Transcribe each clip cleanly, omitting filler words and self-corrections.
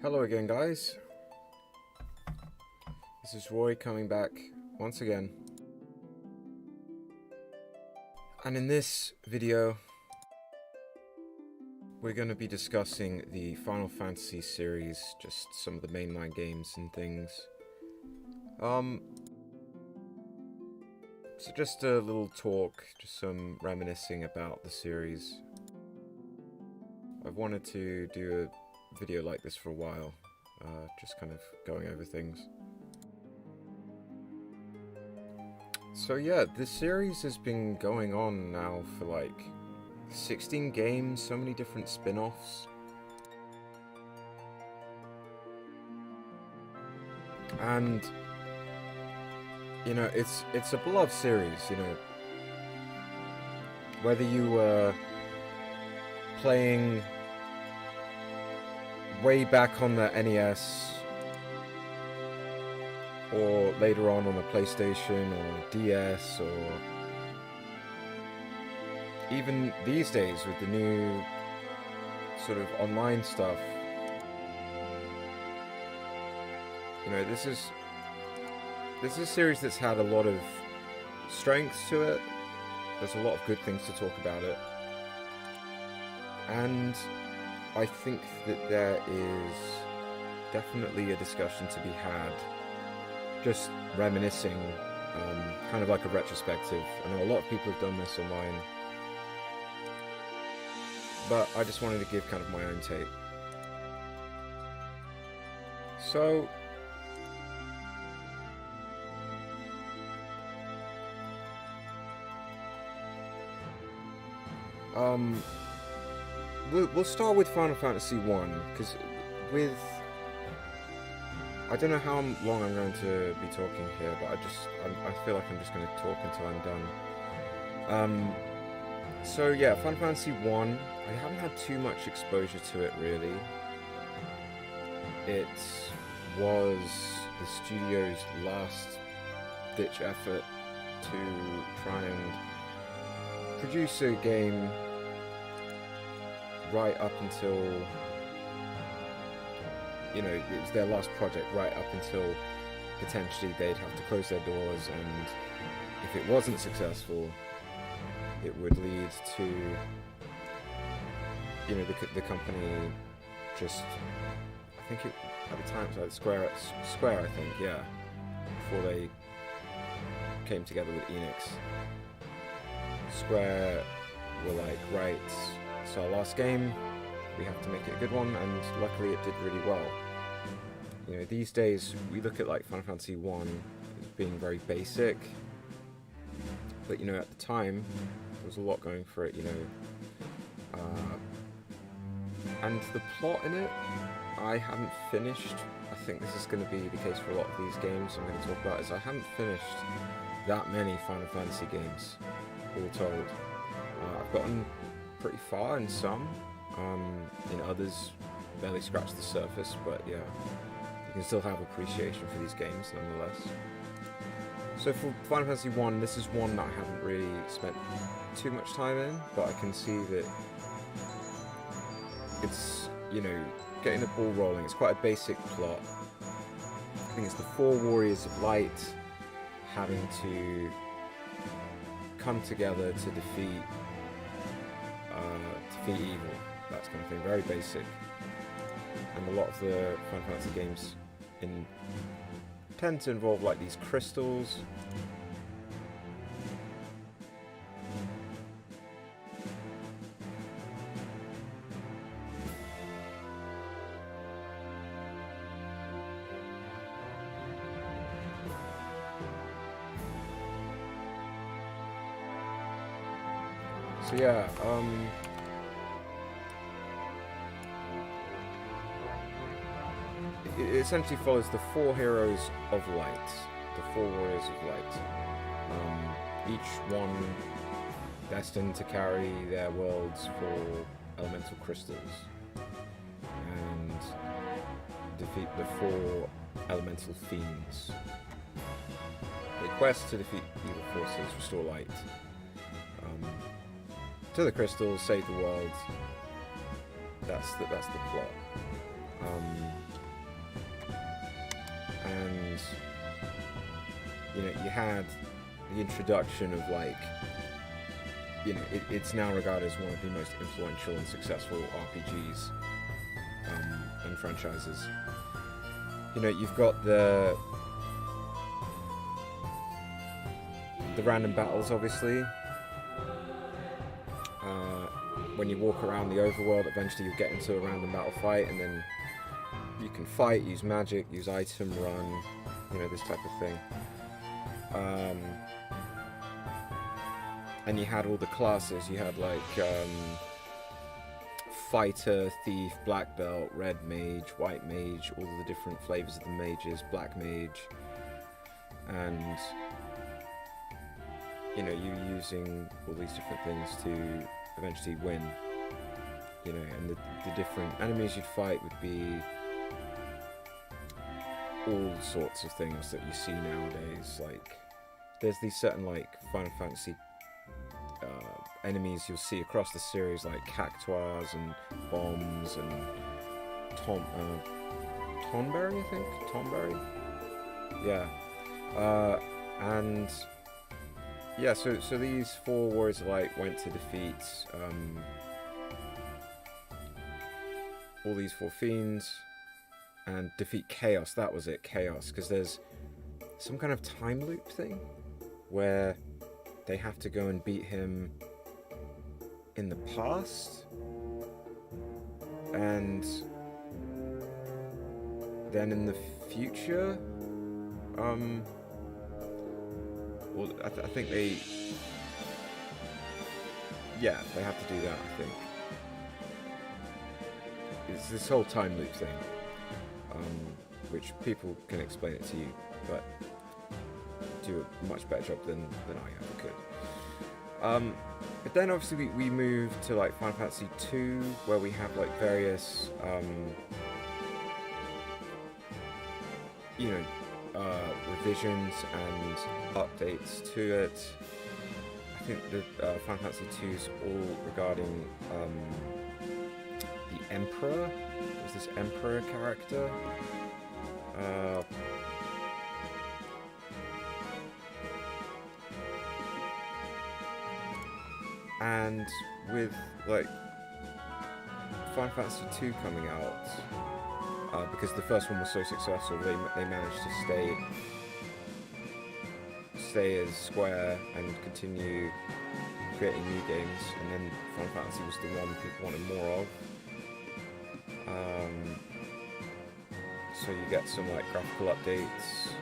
Hello again, guys. This is Roy coming back once again. And in this video, we're going to be discussing the Final Fantasy series, just some of the mainline games and things. So just a little talk, just some reminiscing about the series. I've wanted to do a video like this for a while, just kind of going over things. So yeah, this series has been going on now for like 16 games, so many different spin-offs. And you know, it's a beloved series, you know. Whether you were playing way back on the NES or later on the PlayStation or DS, or even these days with the new sort of online stuff, you know, this is a series that's had a lot of strengths to it. There's a lot of good things to talk about it, and I think that there is definitely a discussion to be had, just reminiscing, kind of like a retrospective. I know a lot of people have done this online, but I just wanted to give kind of my own take. So we'll start with Final Fantasy 1, because I don't know how long I'm going to be talking here, but I feel like I'm just going to talk until I'm done. So yeah, Final Fantasy 1, I haven't had too much exposure to it really. It was the studio's last ditch effort to try and produce a game right up until, you know, it was their last project right up until potentially they'd have to close their doors, and if it wasn't successful, it would lead to, you know, the company just, I think at the time it was like Square, I think, yeah, before they came together with Enix. Square were like, right, it's our last game, we have to make it a good one, and luckily it did really well. You know, these days we look at like Final Fantasy 1 as being very basic, but you know, at the time there was a lot going for it, you know. And the plot in it, I haven't finished. I think this is going to be the case for a lot of these games I'm going to talk about, is I haven't finished that many Final Fantasy games, all told. I've gotten pretty far in some, in others barely scratched the surface, but yeah, you can still have appreciation for these games nonetheless. So for Final Fantasy 1, this is one that I haven't really spent too much time in, but I can see that it's, you know, getting the ball rolling. It's quite a basic plot. I think it's the four warriors of light having to come together to defeat evil, that kind of thing. Very basic. And a lot of the Final Fantasy games tend to involve like these crystals. So yeah, it essentially follows the four heroes of light, the four warriors of light, each one destined to carry their worlds for elemental crystals and defeat the four elemental fiends. They quest to defeat evil forces, restore light to the crystals, save the world. That's the plot. and you know, you had the introduction of like, you know, it's now regarded as one of the most influential and successful RPGs and franchises. You know, you've got the random battles, obviously. When you walk around the overworld, eventually you get into a random battle fight, and then you can fight, use magic, use item, run, you know, this type of thing. And you had all the classes. You had like fighter, thief, black belt, red mage, white mage, all of the different flavors of the mages, black mage, and you know, you're using all these different things to eventually win. You know, and the different enemies you'd fight would be all sorts of things that you see nowadays. Like, there's these certain like Final Fantasy enemies you'll see across the series, like cactuars and bombs and Tonberry, I think? Tonberry? Yeah. And yeah, so these 4 Warriors of Light went to defeat all these 4 fiends and defeat Chaos. That was it, Chaos, because there's some kind of time loop thing where they have to go and beat him in the past, and then in the future, well, I think they have to do that, I think. It's this whole time loop thing, which people can explain it to you, but do a much better job than I ever could. But then obviously we move to like Final Fantasy 2, where we have like various you know, revisions and updates to it. I think the Final Fantasy 2 is all regarding the Emperor. There's this Emperor character. And with like Final Fantasy 2 coming out, because the first one was so successful, they managed to stay as Square and continue creating new games, and then Final Fantasy was the one people wanted more of. So you get some like graphical updates,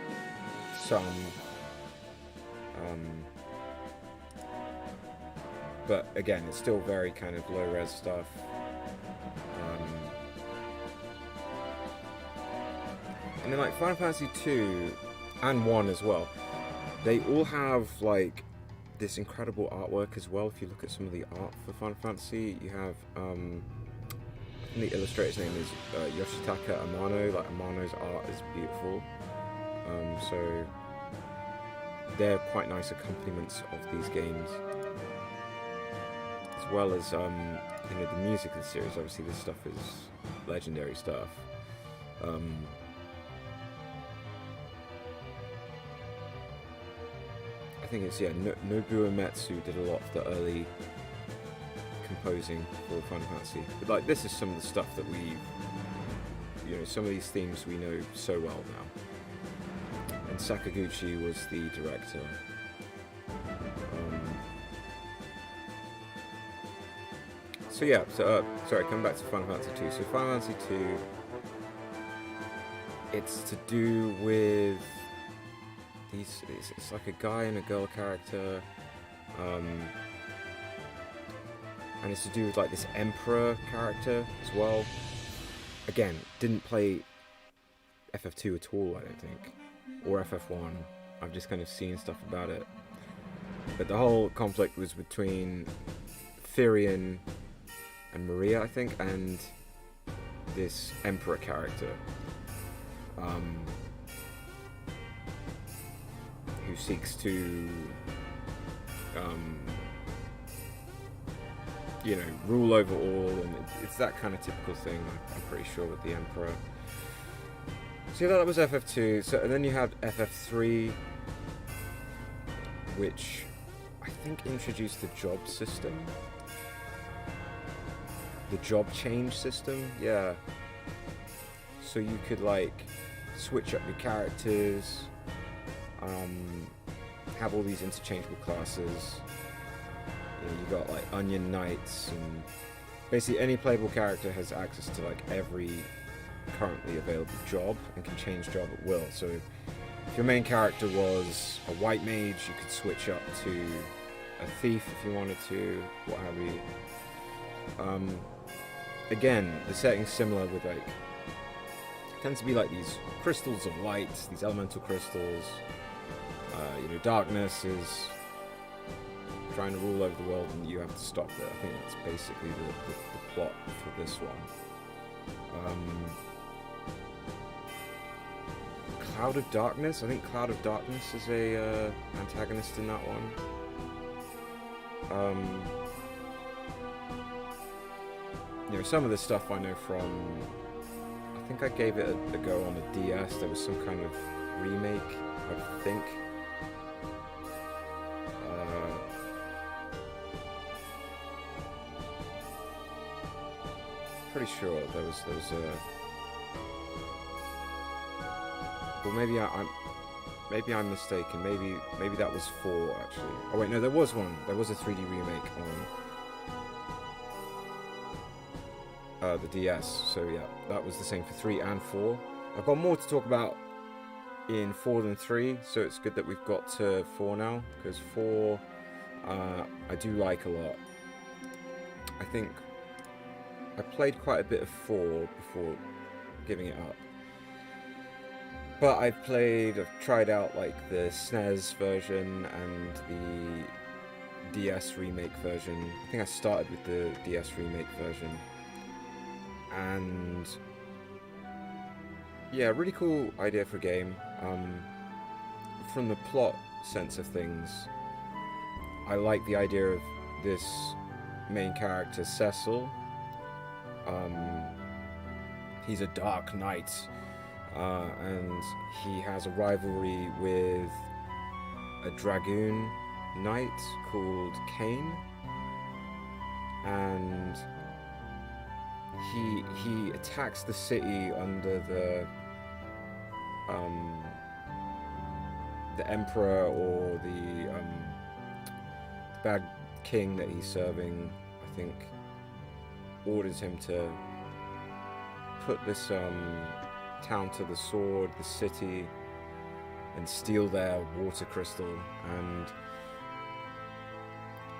some but again, it's still very kind of low-res stuff. And then like Final Fantasy 2 and 1 as well, they all have like this incredible artwork as well. If you look at some of the art for Final Fantasy, you have I think the illustrator's name is Yoshitaka Amano. Like, Amano's art is beautiful. So they're quite nice accompaniments of these games, as well as you know, the music of the series. Obviously, this stuff is legendary stuff. I think it's Nobuo Uematsu did a lot of the early composing for Final Fantasy. But like, this is some of the stuff that you know, some of these themes we know so well now. And Sakaguchi was the director. So yeah, sorry, coming back to Final Fantasy 2. So Final Fantasy 2, it's to do with these, it's like a guy and a girl character, and it's to do with like this Emperor character as well. Again, didn't play FF2 at all, I don't think, or FF1. I've just kind of seen stuff about it. But the whole conflict was between Firion and Maria, I think, and this Emperor character, who seeks to, you know, rule over all, and it's that kind of typical thing, I'm pretty sure, with the Emperor. So yeah, that was FF2. So and then you had FF3, which I think introduced the job system. The job change system, yeah. So you could like switch up your characters, have all these interchangeable classes. You know, you got like Onion Knights, and basically any playable character has access to like every currently available job and can change job at will. So if your main character was a white mage, you could switch up to a thief if you wanted to, what have you. Again, the setting's similar with like, tends to be like these crystals of light, these elemental crystals. You know, darkness is trying to rule over the world and you have to stop it. I think that's basically the plot for this one. Cloud of Darkness? I think Cloud of Darkness is a antagonist in that one. You know, some of this stuff I know from... I think I gave it a go on the DS. There was some kind of remake, I think. Pretty sure there was a... Well, maybe I'm mistaken. Maybe that was 4 actually. Oh wait, no, there was one. There was a 3D remake on the DS. So yeah, that was the same for 3 and 4. I've got more to talk about in 4 than 3, so it's good that we've got to 4 now, because 4 I do like a lot. I think I played quite a bit of 4 before giving it up. But I've tried out like the SNES version and the DS remake version. I think I started with the DS remake version. And yeah, really cool idea for a game. From the plot sense of things, I like the idea of this main character, Cecil. He's a dark knight. And he has a rivalry with a dragoon knight called Kane, and he attacks the city under the emperor or the bad king that he's serving. I think orders him to put this town to the sword, the city, and steal their water crystal. And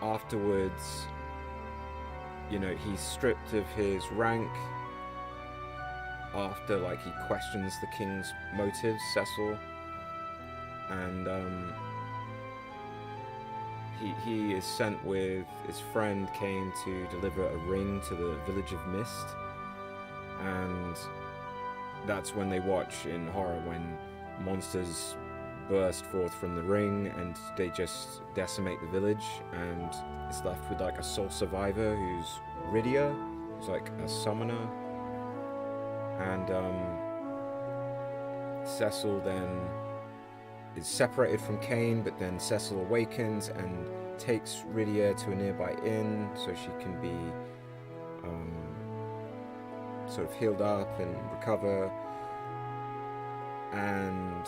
afterwards, you know, he's stripped of his rank after like he questions the king's motives, Cecil, and he is sent with his friend Kane to deliver a ring to the village of Mist. And that's when they watch in horror when monsters burst forth from the ring and they just decimate the village, and it's left with like a sole survivor who's Rydia, who's like a summoner. And Cecil then is separated from Kane, but then Cecil awakens and takes Rydia to a nearby inn so she can be sort of healed up and recover. And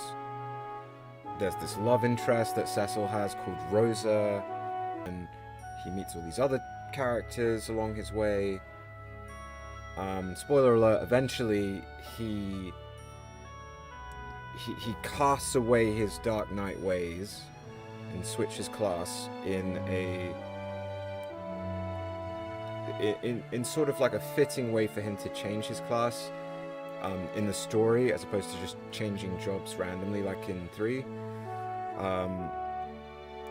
there's this love interest that Cecil has called Rosa, and he meets all these other characters along his way. Spoiler alert, eventually he casts away his Dark Knight ways and switches class in sort of like a fitting way for him to change his class in the story, as opposed to just changing jobs randomly like in 3.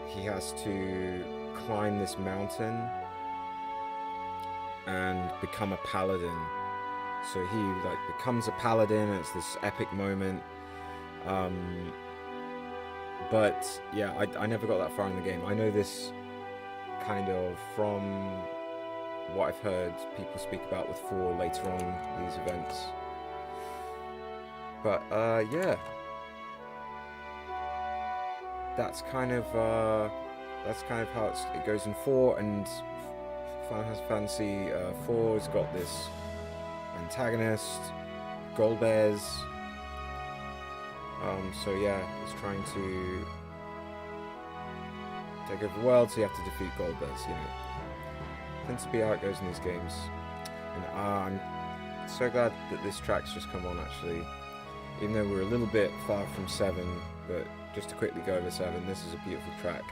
He has to climb this mountain and become a paladin. So he like becomes a paladin, and it's this epic moment. But yeah, I never got that far in the game. I know this kind of from what I've heard people speak about with 4 later on these events. But yeah, that's kind of how it goes in 4, and Final Fantasy 4 has got this antagonist, Golbez. So yeah, he's trying to take over the world, so you have to defeat Golbez. You know, tends to be how it goes in these games. And I'm so glad that this track's just come on, actually. Even though we're a little bit far from 7, but just to quickly go over 7, this is a beautiful track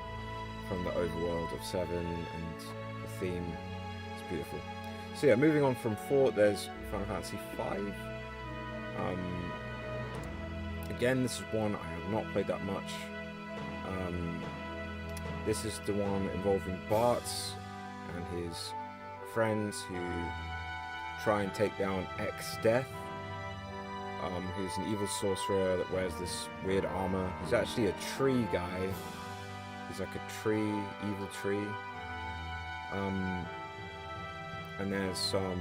from the overworld of 7, and the theme is beautiful. So yeah, moving on from 4, there's Final Fantasy 5. Again, this is one I have not played that much. This is the one involving Bart and his friends who try and take down X-Death, who's an evil sorcerer that wears this weird armor. He's actually a tree guy. He's like a tree, evil tree. And there's some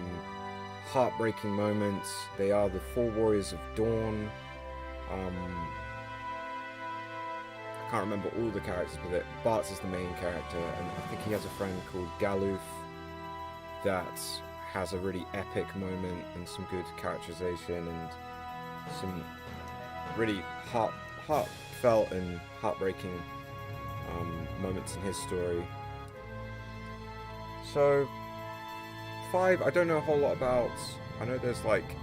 heartbreaking moments. They are the 4 Warriors of Dawn. I can't remember all the characters, but Bart's is the main character, and I think he has a friend called Galuf that has a really epic moment and some good characterization and some really heartfelt and heartbreaking moments in his story. So 5, I don't know a whole lot about. I know there's like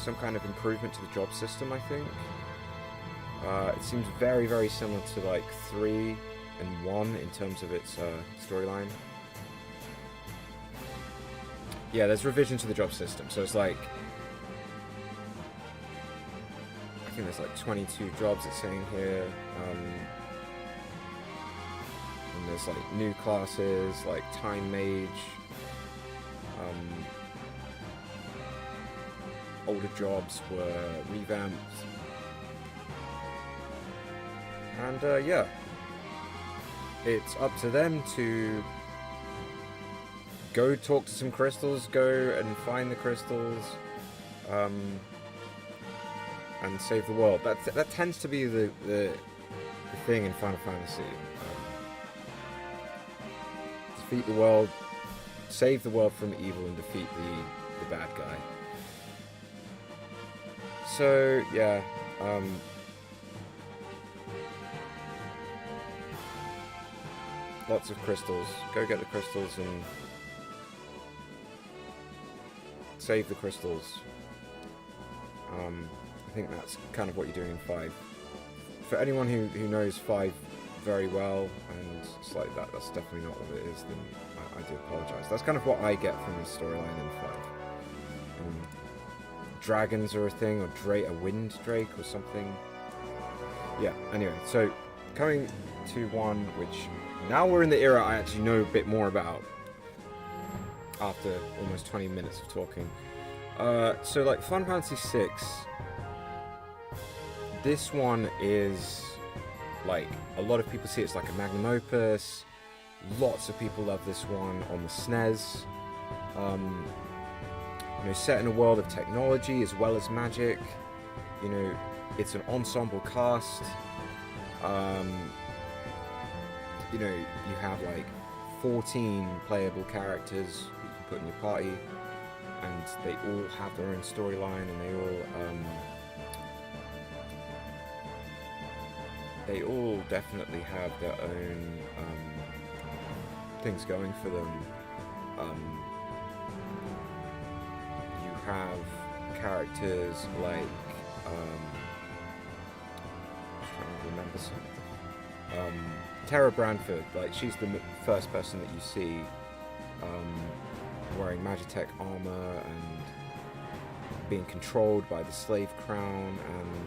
some kind of improvement to the job system, I think. It seems very, very similar to like 3 and 1 in terms of its storyline. Yeah, there's revision to the job system, so it's like, I think there's like 22 jobs it's saying here, and there's like new classes like Time Mage, older jobs were revamped, and yeah, it's up to them to go talk to some crystals, go and find the crystals, and save the world. That tends to be the thing in Final Fantasy. Defeat the world, save the world from evil, and defeat the bad guy. So yeah, lots of crystals. Go get the crystals and save the crystals. I think that's kind of what you're doing in 5. For anyone who knows 5 very well, and it's like that's definitely not what it is, then I do apologise. That's kind of what I get from the storyline in 5. Dragons are a thing, or a wind drake or something. Yeah, anyway, so coming to 1, which now we're in the era I actually know a bit more about after almost 20 minutes of talking. So like Final Fantasy 6, this one is like, a lot of people see it's like a magnum opus. Lots of people love this one on the SNES. You know, set in a world of technology as well as magic. You know, it's an ensemble cast. You know, you have like 14 playable characters you can put in your party, and they all have their own storyline, and they all definitely have their own things going for them. You have characters like I'm trying to remember something. Tara Branford, like, she's the first person that you see wearing Magitech armor and being controlled by the slave crown, and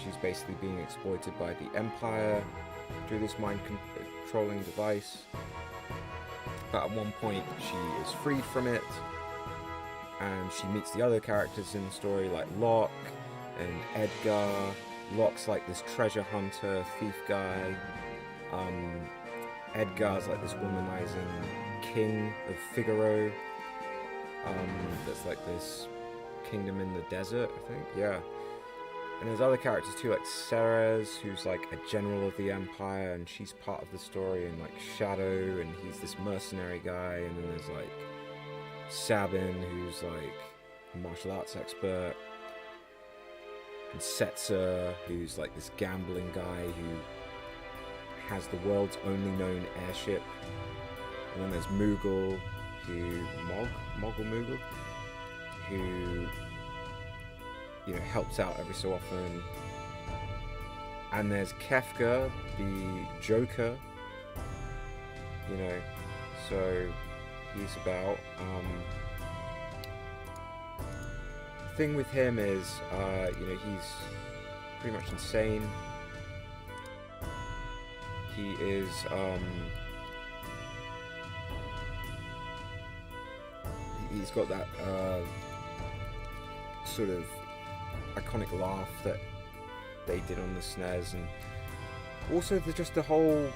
she's basically being exploited by the Empire through this mind-controlling device. But at one point she is freed from it, and she meets the other characters in the story like Locke and Edgar. Locke's like this treasure hunter, thief guy. Edgar's like this womanizing king of Figaro. That's like this kingdom in the desert, I think. Yeah. And there's other characters too, like Ceres, who's like a general of the Empire, and she's part of the story, and like Shadow, and he's this mercenary guy, and then there's like Sabin, who's like a martial arts expert, and Setzer, who's like this gambling guy who has the world's only known airship, and then there's Moogle, Moggle, who helps out every so often. And there's Kefka, the Joker, so he's about. The thing with him is, he's pretty much insane. He is, he's got that sort of iconic laugh that they did on the SNES, and also just the whole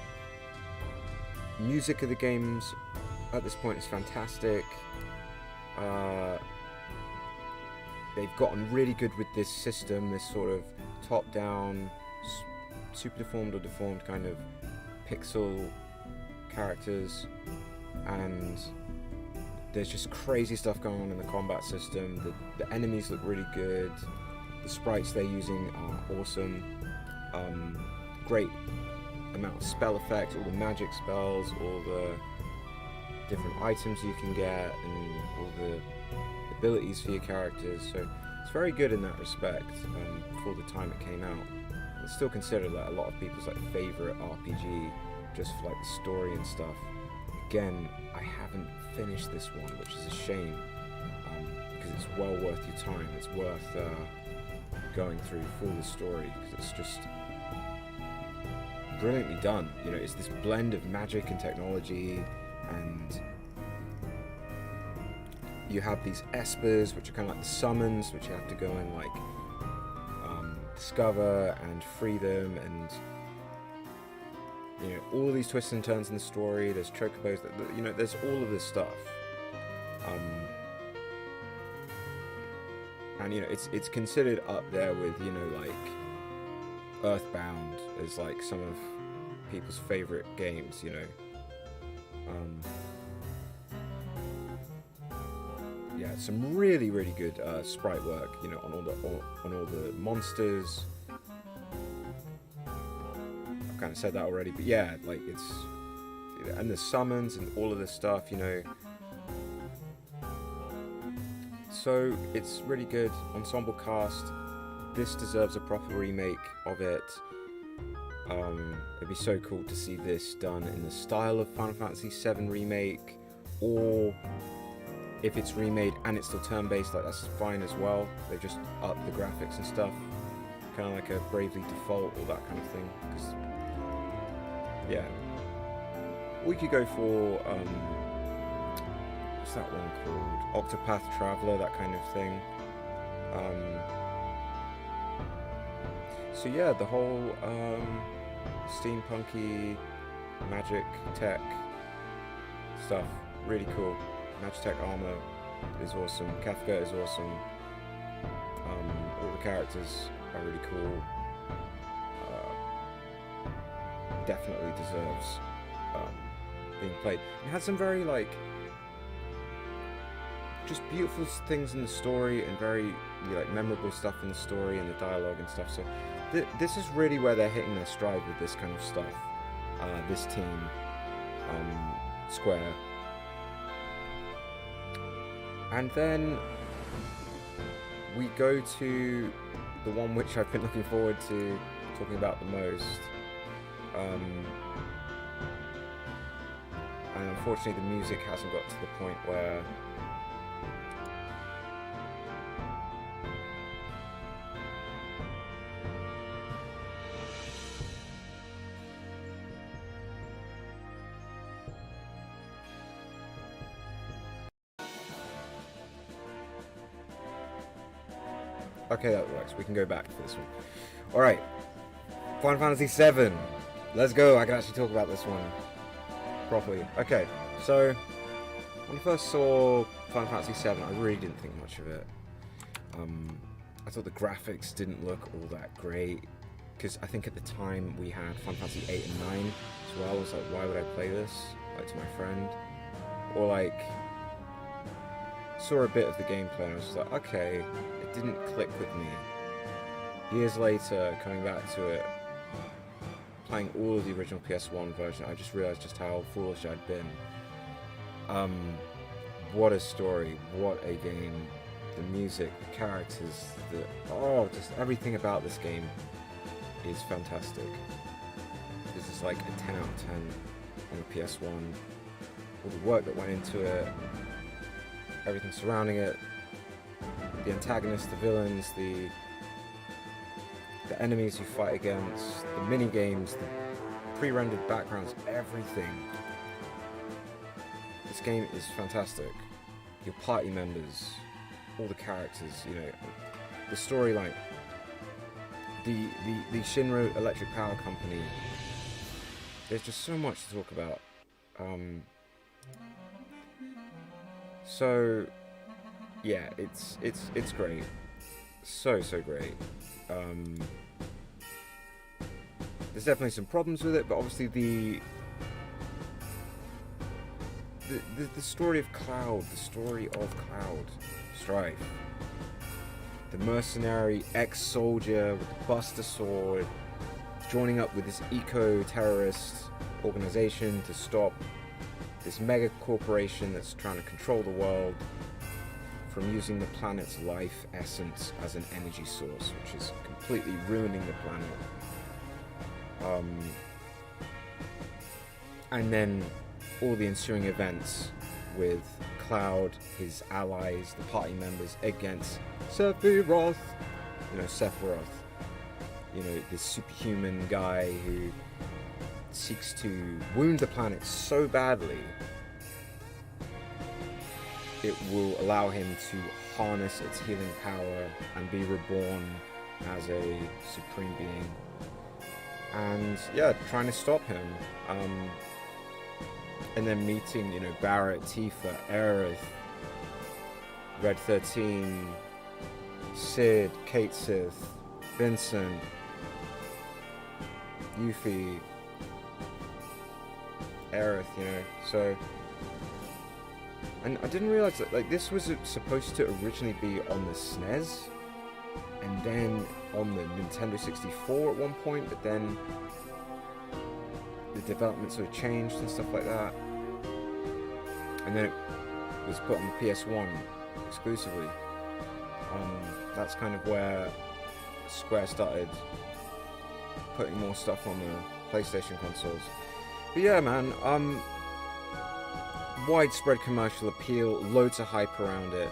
music of the games at this point is fantastic. They've gotten really good with this system, this sort of top-down, super deformed or deformed kind of pixel characters, and there's just crazy stuff going on in the combat system. The enemies look really good. The sprites they're using are awesome. Great amount of spell effects, all the magic spells, all the different items you can get, and all the abilities for your characters. So it's very good in that respect for the time it came out. It's still considered like a lot of people's like favorite RPG, just for like the story and stuff. Again, I haven't finished this one, which is a shame, because it's well worth your time. It's worth going through for the story, because it's just brilliantly done. It's this blend of magic and technology, and you have these espers, which are kind of like the summons, which you have to go and like discover and free them, and all these twists and turns in the story. There's chocobos, there's all of this stuff, and it's considered up there with like Earthbound as like some of people's favorite games. Yeah, some really good sprite work, on all the monsters. I've kind of said that already, but yeah, like it's, and the summons and all of this stuff, So it's really good ensemble cast. This deserves a proper remake of it. It'd be so cool to see this done in the style of Final Fantasy VII Remake, or if it's remade and it's still turn-based, like that's fine as well. They've just upped the graphics and stuff, kind of like a Bravely Default or that kind of thing. Because yeah, we could go for what's that one called? Octopath Traveler, that kind of thing. So yeah, the whole steampunky magic tech stuff, really cool. Magitech armor is awesome. Kefka is awesome. All the characters are really cool. Definitely deserves being played. It had some very just beautiful things in the story, and very memorable stuff in the story and the dialogue and stuff. So this is really where they're hitting their stride with this kind of stuff. This team, Square. And then we go to the one which I've been looking forward to talking about the most. And unfortunately the music hasn't got to the point where okay, that works. We can go back for this one. Alright. Final Fantasy VII. Let's go. I can actually talk about this one properly. Okay, so when I first saw Final Fantasy VII, I really didn't think much of it. I thought the graphics didn't look all that great, because I think at the time we had Final Fantasy 8 and 9 as well. I was like, why would I play this, like, to my friend? Or like, saw a bit of the gameplay and I was just like, okay, it didn't click with me. Years later, coming back to it, playing all of the original PS1 version, I just realized just how foolish I'd been. What a story, what a game. The music, the characters, just everything about this game is fantastic. This is like a 10 out of 10 on the PS1. All the work that went into it, everything surrounding it, the antagonists, the villains, the enemies you fight against, the mini-games, the pre-rendered backgrounds, everything. This game is fantastic. Your party members, all the characters, you know, the storyline, the Shinra Electric Power Company. There's just so much to talk about. So yeah, it's great, so great. There's definitely some problems with it, but obviously the story of Cloud, Strife, the mercenary ex-soldier with the Buster Sword, joining up with this eco-terrorist organization to stop this mega corporation that's trying to control the world from using the planet's life essence as an energy source, which is completely ruining the planet. And then all the ensuing events with Cloud, his allies, the party members against Sephiroth. You know, Sephiroth. You know, this superhuman guy who seeks to wound the planet so badly it will allow him to harness its healing power and be reborn as a supreme being. And yeah, trying to stop him. And then meeting, you know, Barrett, Tifa, Aerith, Red 13, Sid, Kate Sith, Vincent, Yuffie, Aerith, you know, so... And I didn't realize that, like, this was supposed to originally be on the SNES, and then on the Nintendo 64 at one point, but then the development sort of changed and stuff like that. And then it was put on the PS1 exclusively. That's kind of where Square started putting more stuff on the PlayStation consoles. But yeah, man, widespread commercial appeal, loads of hype around it,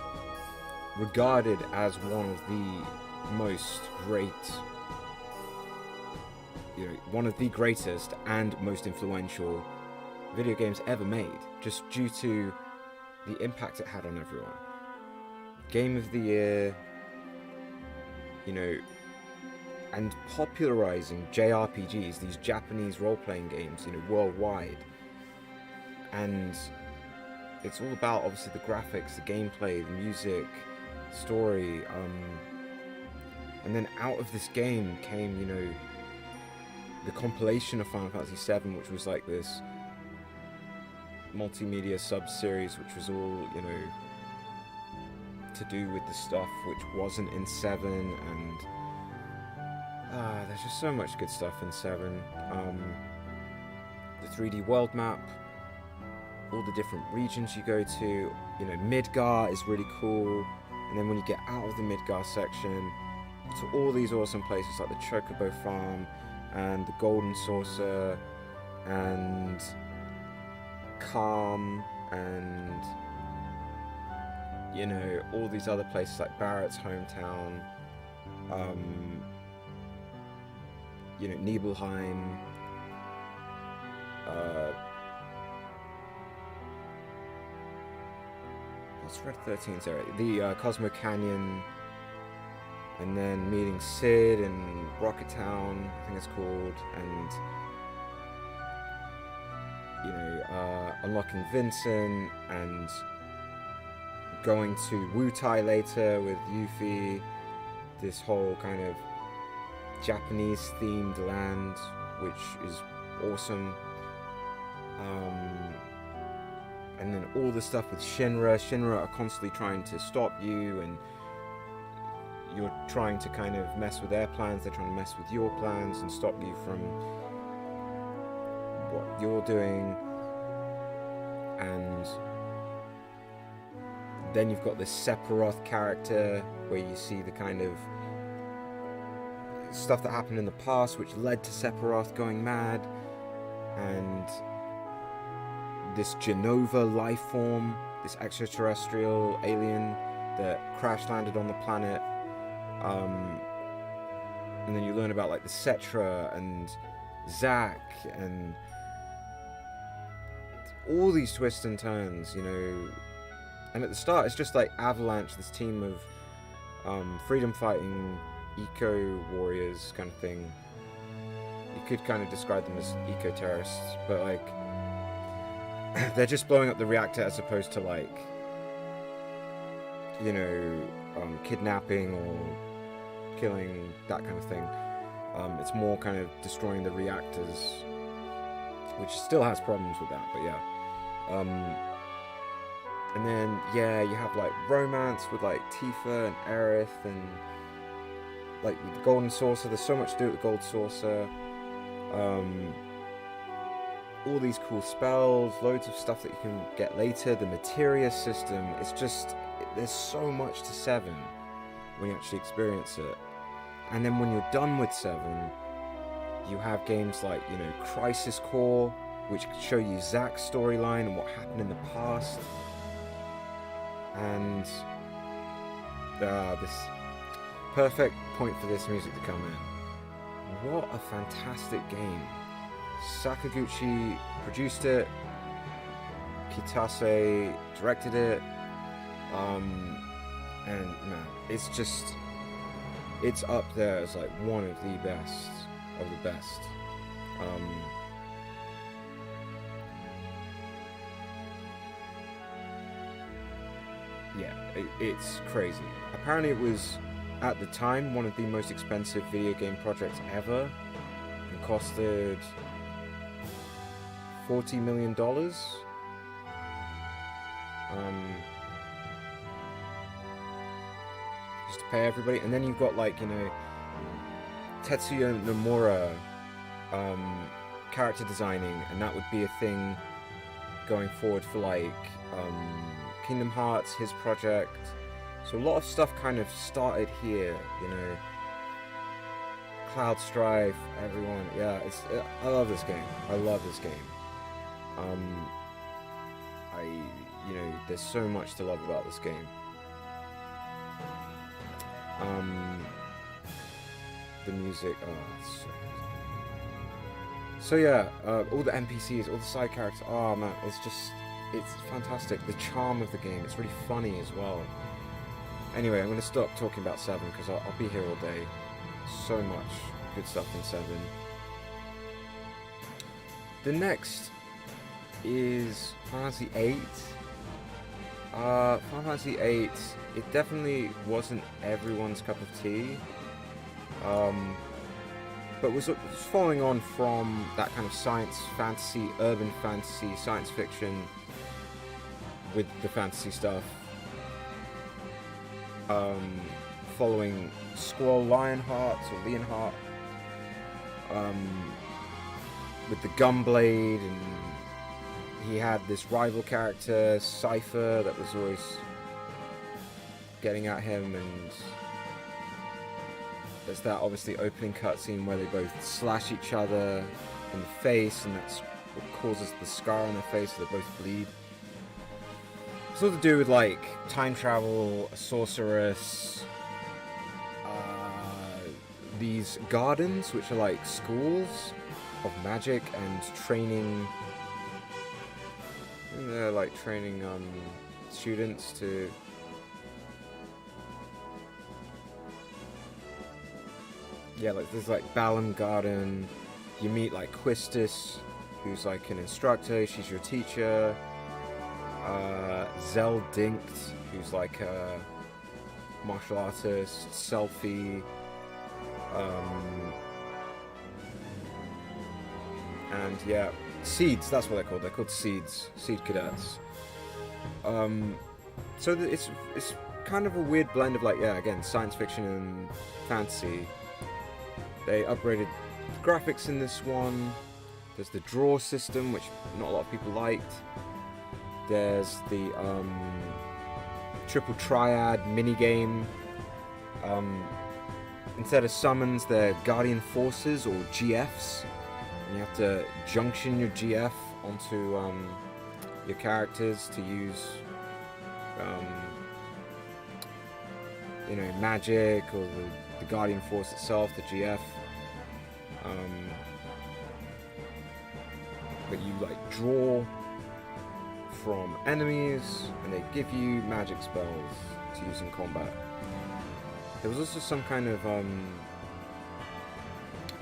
regarded as one of the most great, you know, one of the greatest and most influential video games ever made, just due to the impact it had on everyone. Game of the Year, you know, and popularizing JRPGs, these Japanese role-playing games, you know, worldwide. And it's all about, obviously, the graphics, the gameplay, the music, story, and then out of this game came, you know, the compilation of Final Fantasy VII, which was like this multimedia sub-series, which was all, you know, to do with the stuff which wasn't in 7, and there's just so much good stuff in 7. The 3D world map, all the different regions you go to, you know, Midgar is really cool, and then when you get out of the Midgar section to all these awesome places like the Chocobo Farm and the Golden Saucer and Calm, and, you know, all these other places like Barrett's hometown, you know, Nibelheim, what's Red 13's area? The Cosmo Canyon, and then meeting Sid in Rocket Town, I think it's called, and, you know, unlocking Vincent and going to Wutai later with Yuffie, this whole kind of Japanese themed land, which is awesome. And then all the stuff with Shinra. Shinra are constantly trying to stop you, and you're trying to kind of mess with their plans. They're trying to mess with your plans and stop you from what you're doing. And then you've got this Sephiroth character where you see the kind of stuff that happened in the past which led to Sephiroth going mad, and this Genova life form, this extraterrestrial alien that crash landed on the planet. And then you learn about like the Cetra and Zack and all these twists and turns, you know. And at the start it's just like Avalanche, this team of freedom fighting eco warriors kind of thing. You could kind of describe them as eco terrorists, but like they're just blowing up the reactor as opposed to like, you know, kidnapping or killing, that kind of thing. It's more kind of destroying the reactors, which still has problems with that, but yeah. And then, yeah, you have like romance with like Tifa and Aerith, and like with the Golden Saucer. There's so much to do with the Gold Saucer. All these cool spells, loads of stuff that you can get later. The materia system, it's just, there's so much to 7 when you actually experience it. And then when you're done with 7, you have games like, you know, Crisis Core, which show you Zack's storyline and what happened in the past. And this perfect point for this music to come in. What a fantastic game. Sakaguchi produced it, Kitase directed it, and man, it's just, it's up there as like one of the best of the best. Yeah, it's crazy. Apparently it was, at the time, one of the most expensive video game projects ever, and costed $40 million. Just to pay everybody. And then you've got like, you know, Tetsuya Nomura character designing, and that would be a thing going forward for like Kingdom Hearts, his project. So a lot of stuff kind of started here, you know. Cloud Strife, everyone, yeah, I love this game. I love this game. You know, there's so much to love about this game. The music, it's so good. So yeah, all the NPCs, all the side characters, oh man, it's fantastic. The charm of the game, it's really funny as well. Anyway, I'm going to stop talking about 7 because I'll be here all day. So much good stuff in 7. The next is Final Fantasy 8. Final Fantasy 8, it definitely wasn't everyone's cup of tea. But was following on from that kind of science fantasy, urban fantasy, science fiction with the fantasy stuff. Following Squall Lionheart or Leonheart, with the Gunblade, and he had this rival character, Cypher, that was always getting at him, and there's that obviously opening cutscene where they both slash each other in the face, and that's what causes the scar on their face, so they both bleed. It's all to do with like time travel, a sorceress, these gardens, which are like schools of magic and training. And they're like training students to like there's like Balam Garden. You meet like Quistis, who's like an instructor. She's your teacher. Zell Dinkt, who's like a martial artist, selfie, and yeah, Seeds, that's what they're called. They're called Seeds, Seed Cadets. So it's kind of a weird blend of like, yeah, again, science fiction and fantasy. They upgraded graphics in this one. There's the draw system, which not a lot of people liked. There's the triple triad minigame. Instead of summons, they're Guardian Forces or GFs. And you have to junction your GF onto your characters to use, you know, magic or the Guardian Force itself, the GF. But you like draw from enemies, and they give you magic spells to use in combat. There was also some kind of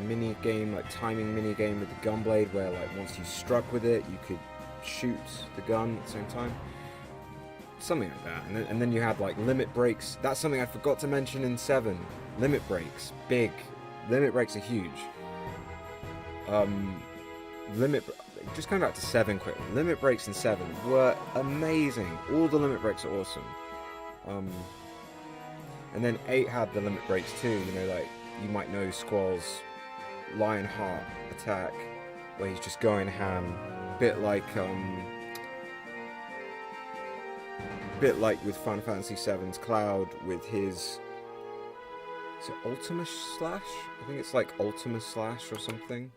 mini game, like timing mini game with the gunblade, where like once you struck with it, you could shoot the gun at the same time. Something like that. And then you had like limit breaks. That's something I forgot to mention in 7. Limit breaks, big. Limit breaks are huge. Just coming back to 7 quick. Limit breaks in 7 were amazing. All the limit breaks are awesome. And then 8 had the limit breaks too. You know, like you might know Squall's Lionheart attack, where he's just going ham, bit like with Final Fantasy VII's Cloud with his, is it Ultima Slash? I think it's like Ultima Slash or something.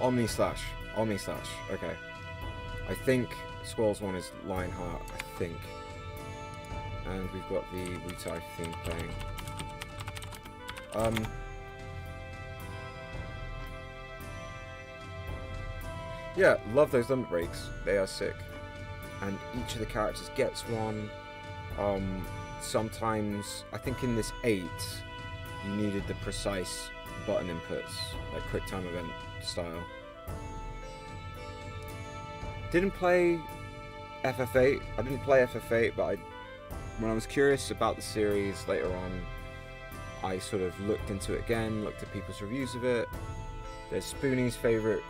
Omni Slash, okay. I think Squall's one is Lionheart, I think. And we've got the Wutai theme playing. Yeah, love those limit breaks, they are sick. And each of the characters gets one. Sometimes, I think in this 8, you needed the precise button inputs, like quick time event style. Didn't play FF8. I didn't play FF8, but when I was curious about the series later on, I sort of looked into it again, looked at people's reviews of it. There's Spoonie's famous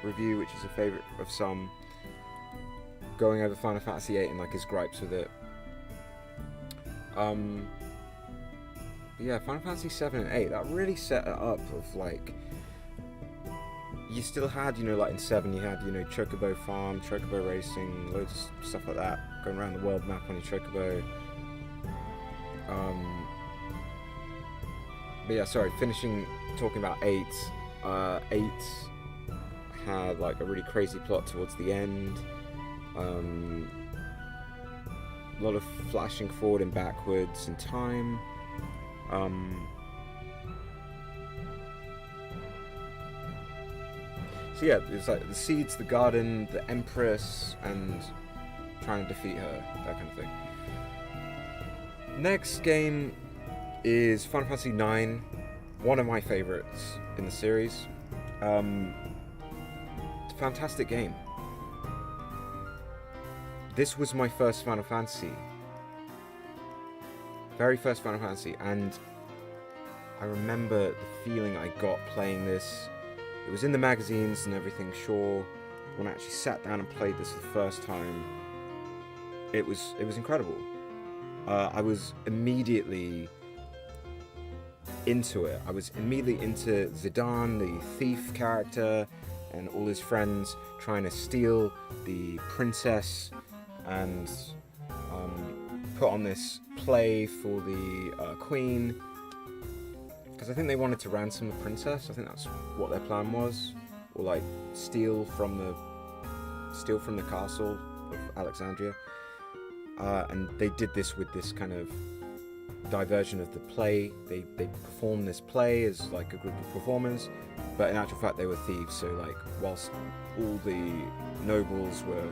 review, which is a favourite of some, going over Final Fantasy VIII and like his gripes with it. Yeah, Final Fantasy 7 and 8, that really set it up of like, you still had, you know, like in 7 you had, you know, Chocobo Farm, Chocobo Racing, loads of stuff like that, going around the world map on your Chocobo. But yeah, sorry, talking about 8, 8 had like a really crazy plot towards the end. A lot of flashing forward and backwards in time. So yeah, it's like the Seeds, the Garden, the Empress, and trying to defeat her, that kind of thing. Next game is Final Fantasy IX, one of my favourites in the series. It's a fantastic game. This was my first Final Fantasy. Very first Final Fantasy, and I remember the feeling I got playing this. It was in the magazines and everything, sure. When I actually sat down and played this for the first time, it was incredible. I was immediately into it. I was immediately into Zidane, the thief character, and all his friends trying to steal the princess and put on this play for the queen, because I think they wanted to ransom the princess. I think that's what their plan was, or like steal from the castle of Alexandria. And they did this with this kind of diversion of the play. They perform this play as like a group of performers, but in actual fact they were thieves. So like whilst all the nobles were,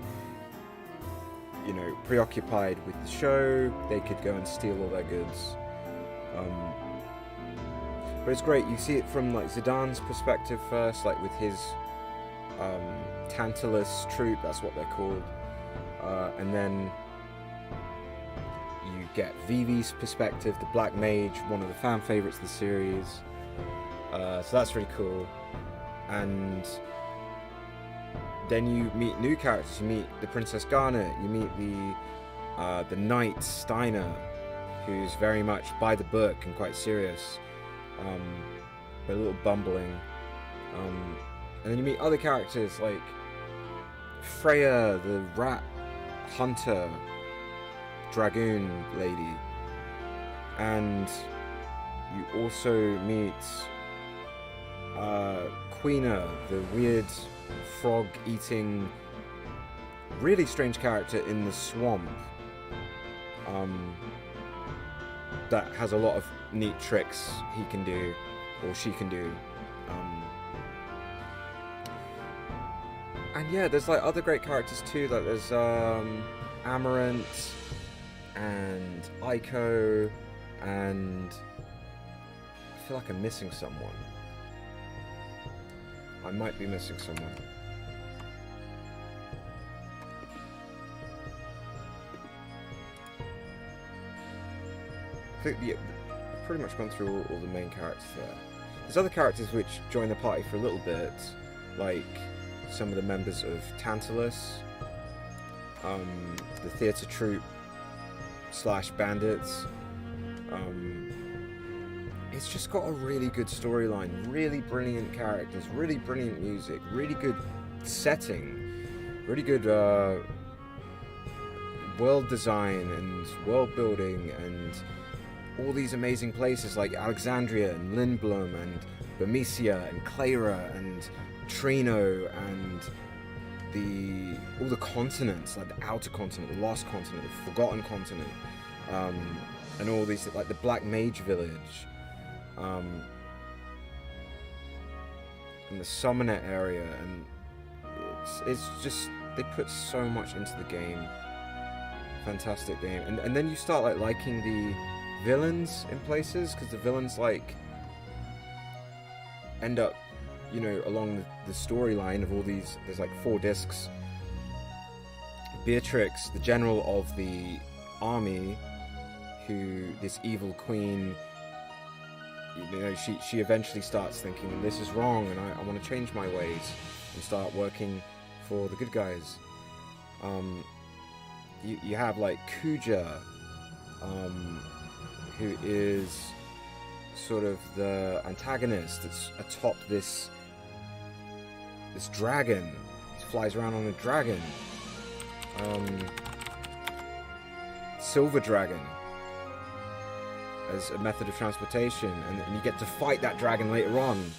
you know, preoccupied with the show, they could go and steal all their goods. But it's great. You see it from like Zidane's perspective first, like with his Tantalus troupe, that's what they're called, and then you get Vivi's perspective, the Black Mage, one of the fan favorites of the series. So that's really cool. And then you meet new characters. You meet the Princess Garnet. You meet the Knight Steiner, who's very much by the book and quite serious, but a little bumbling. And then you meet other characters like Freya, the rat hunter dragoon lady, and you also meet Queena, the weird frog-eating, really strange character in the swamp, that has a lot of neat tricks he can do, or she can do. And yeah, there's like other great characters too, like there's Amaranth and Aiko, and I feel like I'm missing someone. I might be missing someone. I think I've pretty much gone through all the main characters there. There's other characters which join the party for a little bit, like some of the members of Tantalus, the theatre troupe / bandits. It's just got a really good storyline, really brilliant characters, really brilliant music, really good setting, really good world design and world building, and all these amazing places like Alexandria and Lindblom and Bermesia and Clara and Trino, and all the continents, like the outer continent, the lost continent, the forgotten continent, and all these, like the Black Mage village, and the Summoner area, and it's just, they put so much into the game. Fantastic game. And then you start like liking the villains in places, because the villains like end up, you know, along the storyline of all these, there's like 4 discs. Beatrix, the general of the army, who, this evil queen, you know, she eventually starts thinking, this is wrong, and I want to change my ways and start working for the good guys. You have like Kuja, who is sort of the antagonist that's atop this dragon. He flies around on a dragon. Silver Dragon as a method of transportation, and you get to fight that dragon later on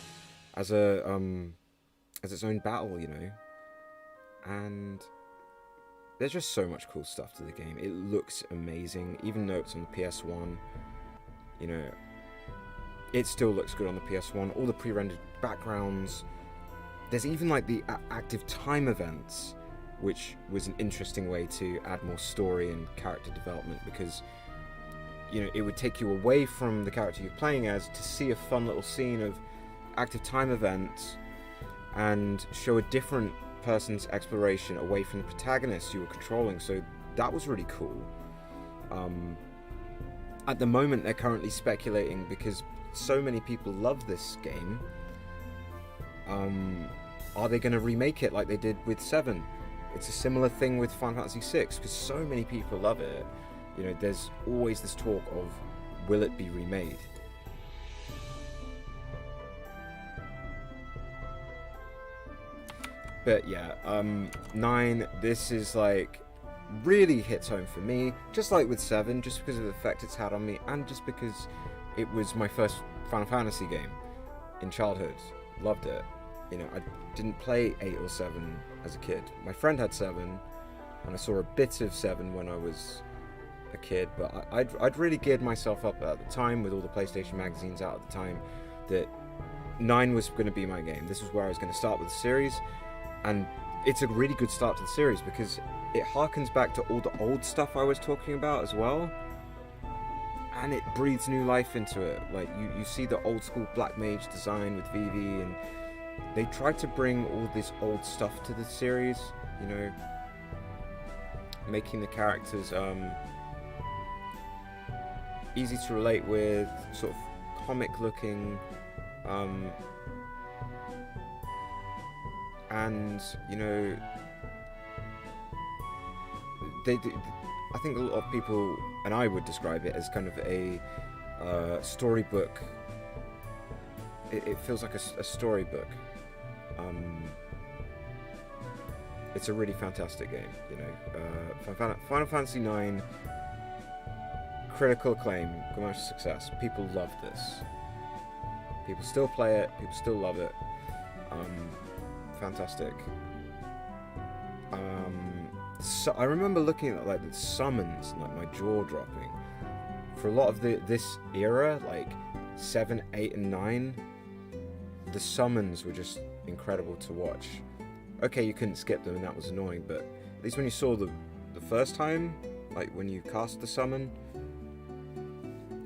as its own battle, you know. And there's just so much cool stuff to the game. It looks amazing, even though it's on the PS1. You know, it still looks good on the PS1. All the pre-rendered backgrounds. There's even like the active time events, which was an interesting way to add more story and character development, because, you know, it would take you away from the character you're playing as to see a fun little scene of active time events and show a different person's exploration away from the protagonist you were controlling. So that was really cool. At the moment, they're currently speculating, because so many people love this game, are they going to remake it like they did with 7? It's a similar thing with Final Fantasy 6, because so many people love it. You know, there's always this talk of, will it be remade? But yeah, 9, this is like, really hits home for me, just like with 7, just because of the effect it's had on me, and just because it was my first Final Fantasy game in childhood. Loved it. You know, I didn't play 8 or 7 as a kid. My friend had 7, and I saw a bit of 7 when I was a kid, but I'd really geared myself up at the time with all the PlayStation magazines out at the time that 9 was going to be my game. This was where I was going to start with the series, and it's a really good start to the series because it harkens back to all the old stuff I was talking about as well, and it breathes new life into it. Like you see the old school Black Mage design with Vivi, and they tried to bring all this old stuff to the series, you know, making the characters easy to relate with, sort of comic looking, and you know, I think a lot of people, and I would describe it as kind of a storybook. It feels like a storybook. It's a really fantastic game, you know. Final Fantasy IX, critical acclaim, commercial success. People love this. People still play it. People still love it. Fantastic. So I remember looking at like the summons, like my jaw dropping. For a lot of this era, like 7, 8, and 9, the summons were just incredible to watch. Okay, you couldn't skip them, and that was annoying, but at least when you saw the first time, like when you cast the summon,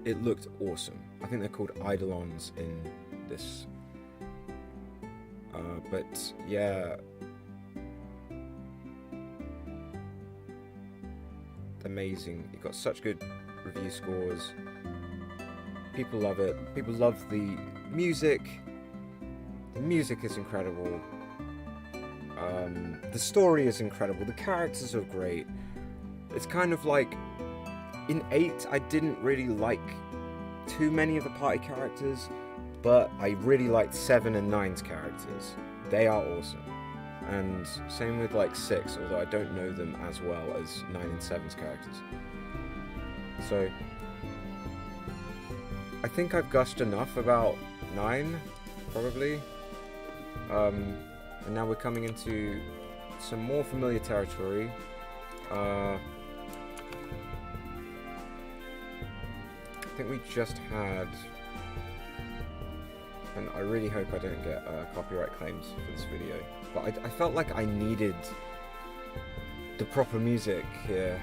it looked awesome. I think they're called Eidolons in this. But yeah, amazing. It got such good review scores. People love it. People love the music. The music is incredible. The story is incredible. The characters are great. It's kind of like in 8, I didn't really like too many of the party characters, but I really liked 7 and 9's characters. They are awesome. And same with like 6, although I don't know them as well as 9 and 7's characters. So I think I've gushed enough about 9, probably. And now we're coming into some more familiar territory. I think we just had, and I really hope I don't get copyright claims for this video, but I felt like I needed the proper music here.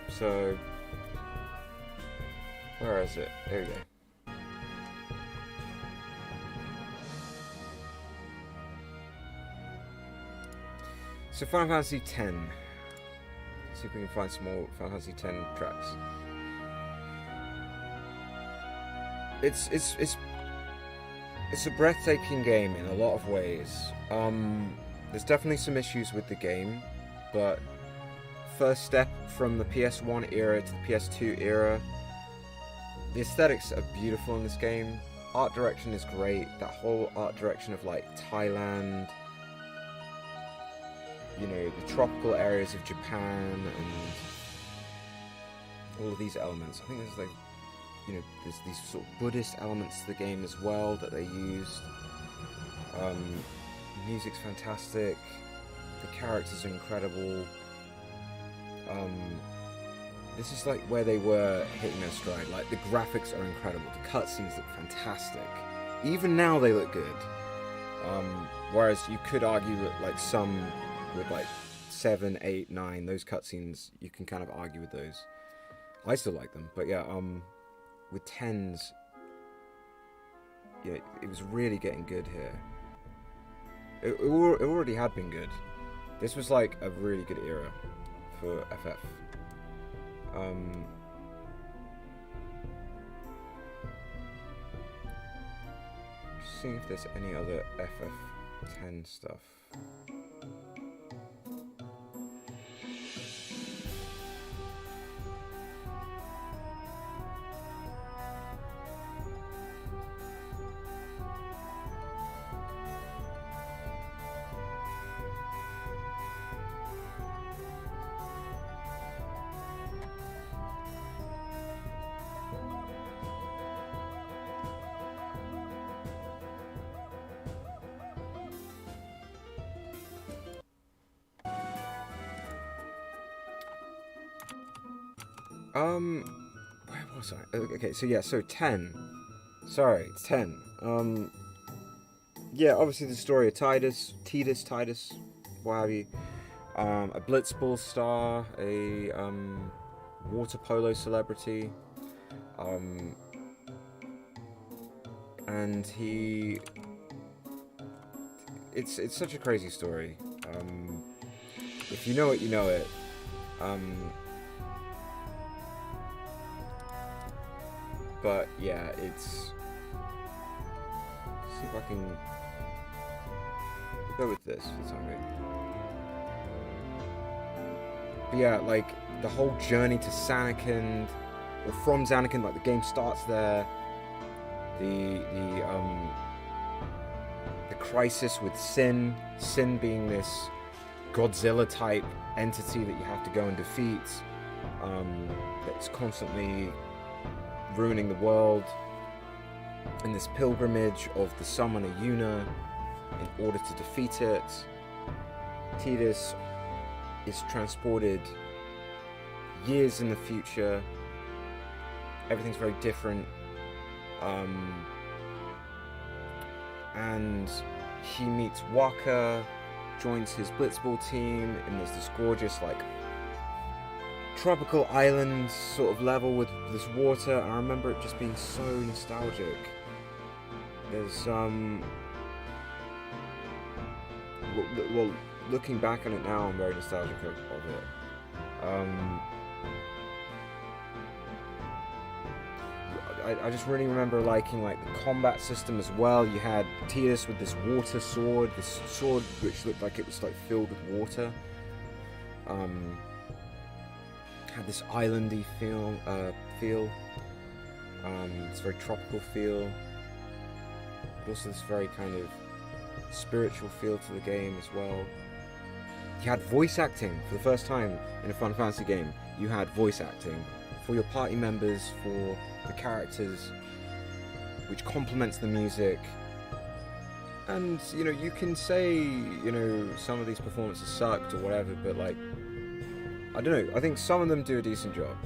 So, where is it? There we go. So Final Fantasy X. Let's see if we can find some more Final Fantasy X tracks. It's a breathtaking game in a lot of ways. There's definitely some issues with the game, but first step from the PS1 era to the PS2 era, the aesthetics are beautiful in this game. Art direction is great. That whole art direction of like Thailand, you know, the tropical areas of Japan, and all of these elements. I think there's like, you know, there's these sort of Buddhist elements to the game as well that they used. Music's fantastic. The characters are incredible. This is like where they were hitting their stride. Like the graphics are incredible. The cutscenes look fantastic. Even now they look good. Whereas you could argue that like some with like 7, 8, 9, those cutscenes, you can kind of argue with those. I still like them, but yeah, with 10s, yeah, it was really getting good here. It already had been good. This was like a really good era for FF. Just seeing if there's any other FF10 stuff. Where was I? Okay, so yeah, so 10. Sorry, it's 10. Yeah, obviously the story of Titus, what have you. A blitzball star, a water polo celebrity, um, and it's such a crazy story. If you know it, you know it. But yeah, it's. See if I can go with this. It's not good. But yeah, like the whole journey to Zanarkand, or from Zanarkand, like the game starts there. The crisis with Sin being this Godzilla type entity that you have to go and defeat, that's constantly ruining the world, and this pilgrimage of the summoner Yuna in order to defeat it. Tidus is transported years in the future. Everything's very different. And he meets Waka, joins his blitzball team, and there's this gorgeous, like, tropical island sort of level with this water. I remember it just being so nostalgic. There's, well, looking back on it now, I'm very nostalgic of it. I just really remember liking like the combat system as well. You had Tidus with this water sword, this sword which looked like it was like filled with water. Had this islandy feel. It's very tropical feel, but also this very kind of spiritual feel to the game as well. You had voice acting for the first time in a Final Fantasy game. You had voice acting for your party members, for the characters, which complements the music. And, you know, you can say, you know, some of these performances sucked or whatever, but, like, I don't know, I think some of them do a decent job.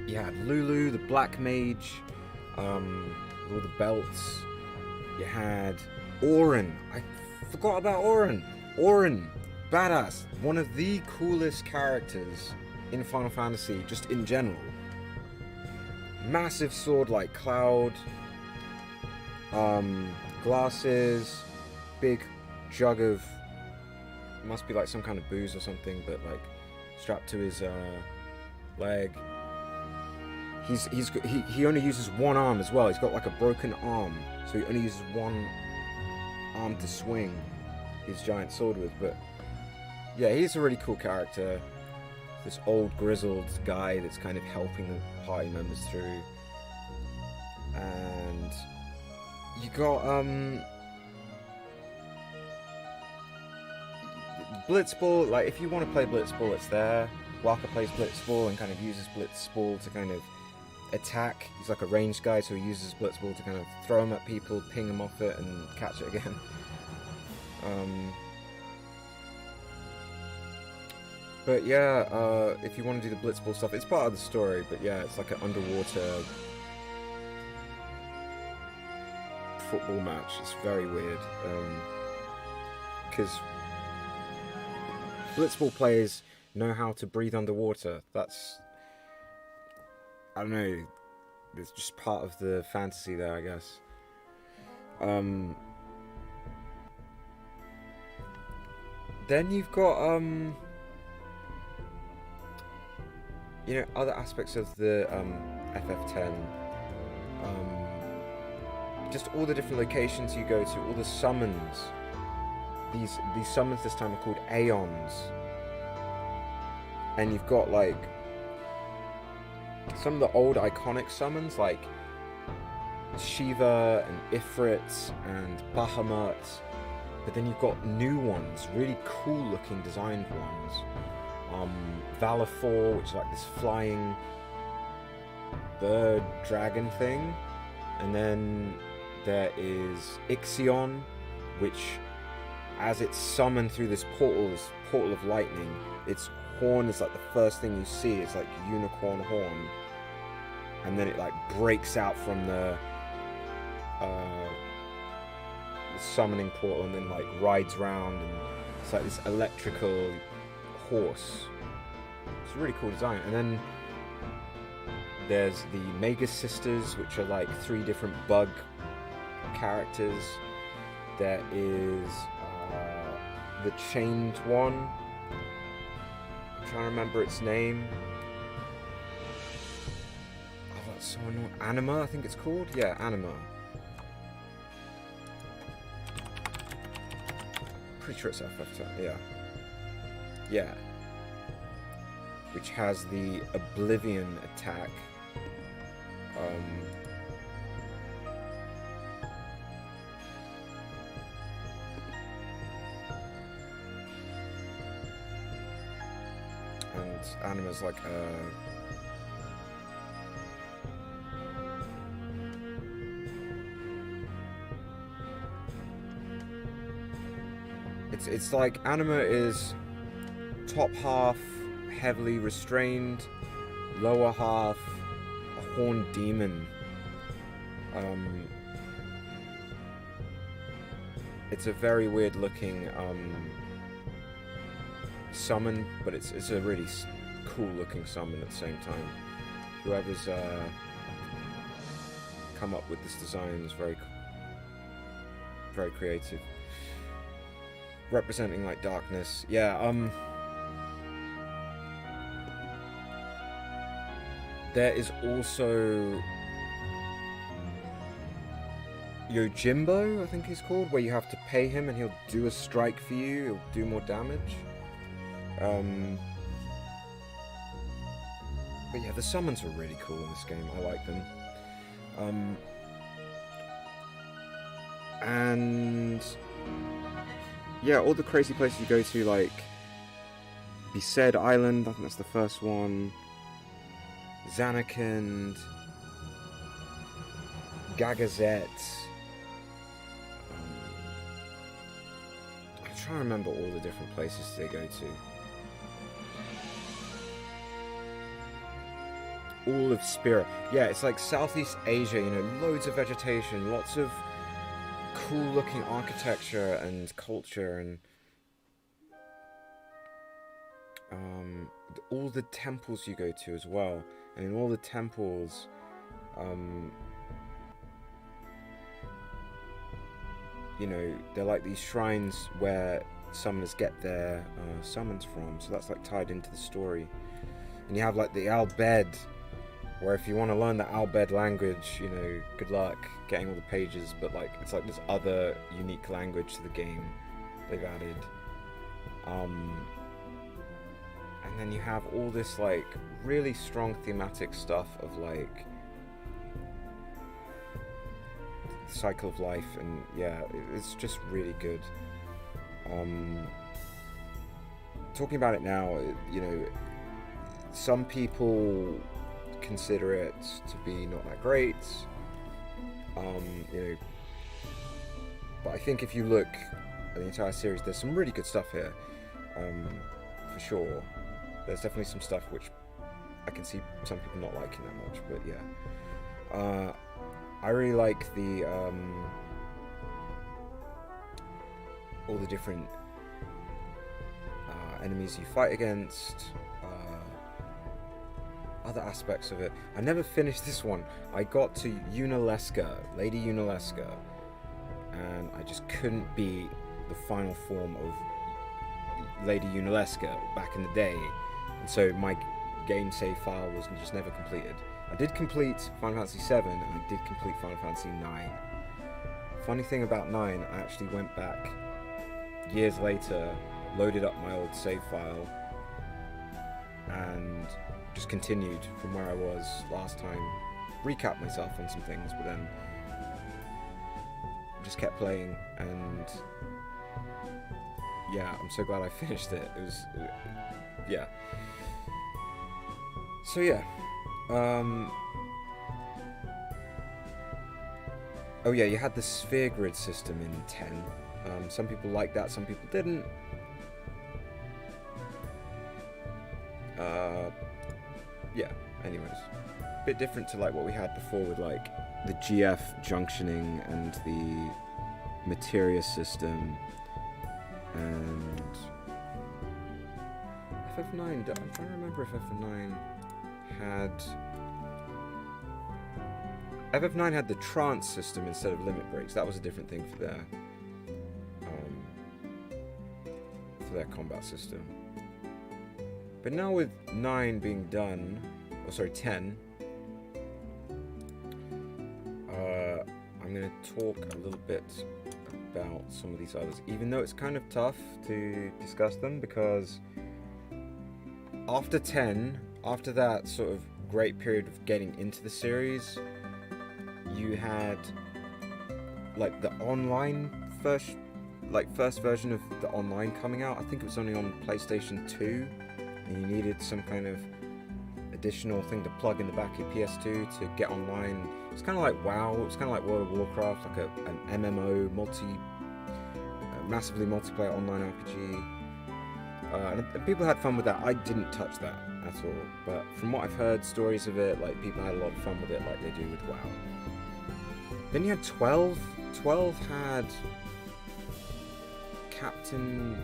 You had Lulu, the Black Mage, with all the belts. You had Auron. I forgot about Auron. Auron, badass. One of the coolest characters in Final Fantasy, just in general. Massive sword like Cloud. Glasses. Big jug of... must be like some kind of booze or something, but like strapped to his leg. He only uses one arm as well. He's got like a broken arm, so he only uses one arm to swing his giant sword with. But yeah, he's a really cool character. This old grizzled guy that's kind of helping the party members through. And you got Blitzball. Like, if you want to play Blitzball, it's there. Waka plays Blitzball and kind of uses Blitzball to kind of attack. He's like a ranged guy, so he uses Blitzball to kind of throw him at people, ping him off it, and catch it again. But yeah, if you want to do the Blitzball stuff, it's part of the story, but yeah, it's like an underwater football match. It's very weird. Because Blitzball players know how to breathe underwater. That's... I don't know. It's just part of the fantasy there, I guess. Then you've got, you know, other aspects of the FF10. Just all the different locations you go to, all the summons. These summons this time are called Aeons. And you've got, like, some of the old iconic summons, like Shiva and Ifrit and Bahamut. But then you've got new ones, really cool looking designed ones. Valor 4, which is like this flying bird dragon thing. And then there is Ixion, which as it's summoned through this portal of lightning, its horn is like the first thing you see. It's like unicorn horn, and then it like breaks out from the summoning portal, and then like rides round, and it's like this electrical horse. It's a really cool design. And then there's the Magus Sisters, which are like 3 different bug characters. There is the chained one. I'm trying to remember its name. Oh, that's so annoying. Anima, I think it's called. Yeah, Anima. Pretty sure it's FF10. Yeah. Yeah. Which has the Oblivion attack. And Anima's like it's like Anima is top half heavily restrained, lower half a horned demon. It's a very weird looking summon, but it's a really cool looking summon at the same time. Whoever's come up with this design is very creative. Representing like darkness. Yeah, there is also Yojimbo, I think he's called, where you have to pay him and he'll do a strike for you, he'll do more damage. But yeah, the summons are really cool in this game, I like them. And yeah, all the crazy places you go to, like Besaid Island, I think that's the first one. Zanarkand, Gagazet. I'm trying to remember all the different places they go to. All of Spira. Yeah, it's like Southeast Asia, you know, loads of vegetation, lots of cool looking architecture and culture, and all the temples you go to as well. And in all the temples, you know, they're like these shrines where summoners get their summons from, so that's like tied into the story. And you have like the Al-Bhed, where if you want to learn the Al-Bhed language, you know, good luck getting all the pages, but like it's like this other unique language to the game they've added. And then you have all this like really strong thematic stuff of like the cycle of life, and yeah, it's just really good. Talking about it now, you know, some people consider it to be not that great, you know, but I think if you look at the entire series, there's some really good stuff here, for sure. There's definitely some stuff which I can see some people not liking that much, but yeah. I really like the all the different enemies you fight against, other aspects of it. I never finished this one. I got to Unalesca, Lady Unalesca, and I just couldn't beat the final form of Lady Unalesca back in the day. And so my game save file was just never completed. I did complete Final Fantasy VII, and I did complete Final Fantasy IX. Funny thing about 9, I actually went back years later, loaded up my old save file, and just continued from where I was last time. Recapped myself on some things, but then just kept playing, and yeah, I'm so glad I finished it. It was, yeah. So yeah, oh yeah, you had the sphere grid system in 10, Some people liked that, some people didn't. Yeah, anyways. A bit different to like what we had before with like the GF junctioning and the materia system and FF9. I'm trying to remember if FF9 had the trance system instead of limit breaks. That was a different thing for their combat system. But now with 9 being done, 10, I'm going to talk a little bit about some of these others, even though it's kind of tough to discuss them, because after 10, after that sort of great period of getting into the series, you had like the online first version of the online coming out. I think it was only on PlayStation 2, and you needed some kind of additional thing to plug in the back of your PS2 to get online. It's kind of like WoW. It's kind of like World of Warcraft, like an MMO, massively multiplayer online RPG. And people had fun with that. I didn't touch that at all, but from what I've heard, stories of it, like people had a lot of fun with it, like they do with WoW. Then you had 12. 12 had Captain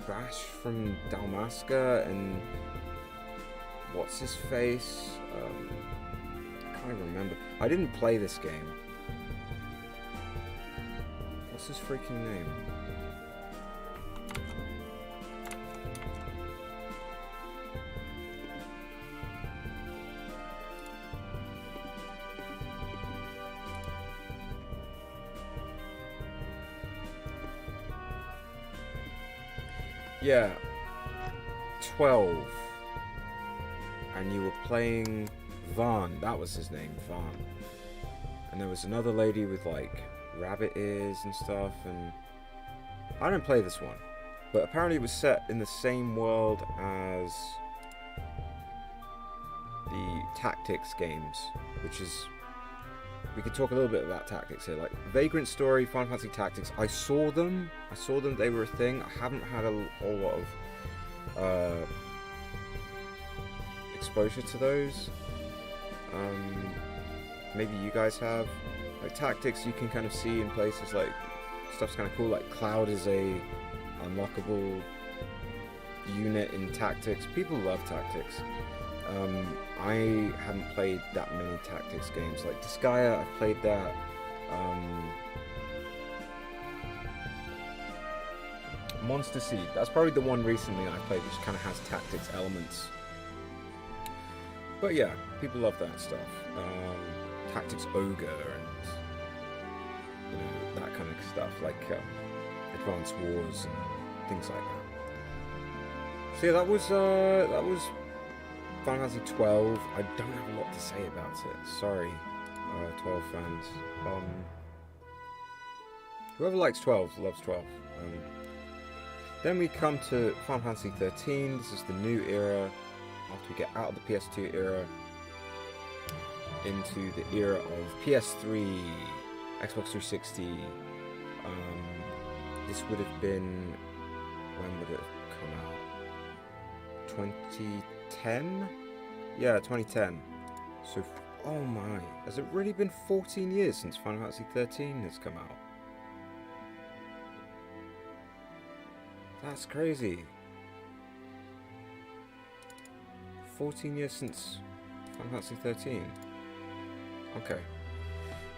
Bash from Dalmasca and what's his face? I can't even remember. I didn't play this game. What's his freaking name? Yeah, 12. And you were playing Vaughn. That was his name, Vaughn. And there was another lady with like rabbit ears and stuff, and I didn't play this one, but apparently it was set in the same world as the Tactics games, which is, we could talk a little bit about Tactics here, like Vagrant Story, Final Fantasy Tactics. I saw them, they were a thing. I haven't had a whole lot of exposure to those. Maybe you guys have. Like Tactics, you can kind of see in places like stuff's kind of cool. Like Cloud is a unlockable unit in Tactics. People love Tactics. I haven't played that many Tactics games. Like Disgaea, I've played that. Monster Seed, that's probably the one recently I played which kind of has Tactics elements. But yeah, people love that stuff. Tactics Ogre and that kind of stuff, like Advanced Wars and things like that. So yeah, that was Final Fantasy 12. I don't have a lot to say about it. Sorry, 12 fans. Whoever likes 12 loves 12. Then we come to Final Fantasy 13. This is the new era. After we get out of the PS2 era into the era of PS3, Xbox 360. This would have been, when would it have come out? 2010? Yeah, 2010. So, oh my, has it really been 14 years since Final Fantasy 13 has come out? That's crazy. 14 years since Final Fantasy 13. Okay.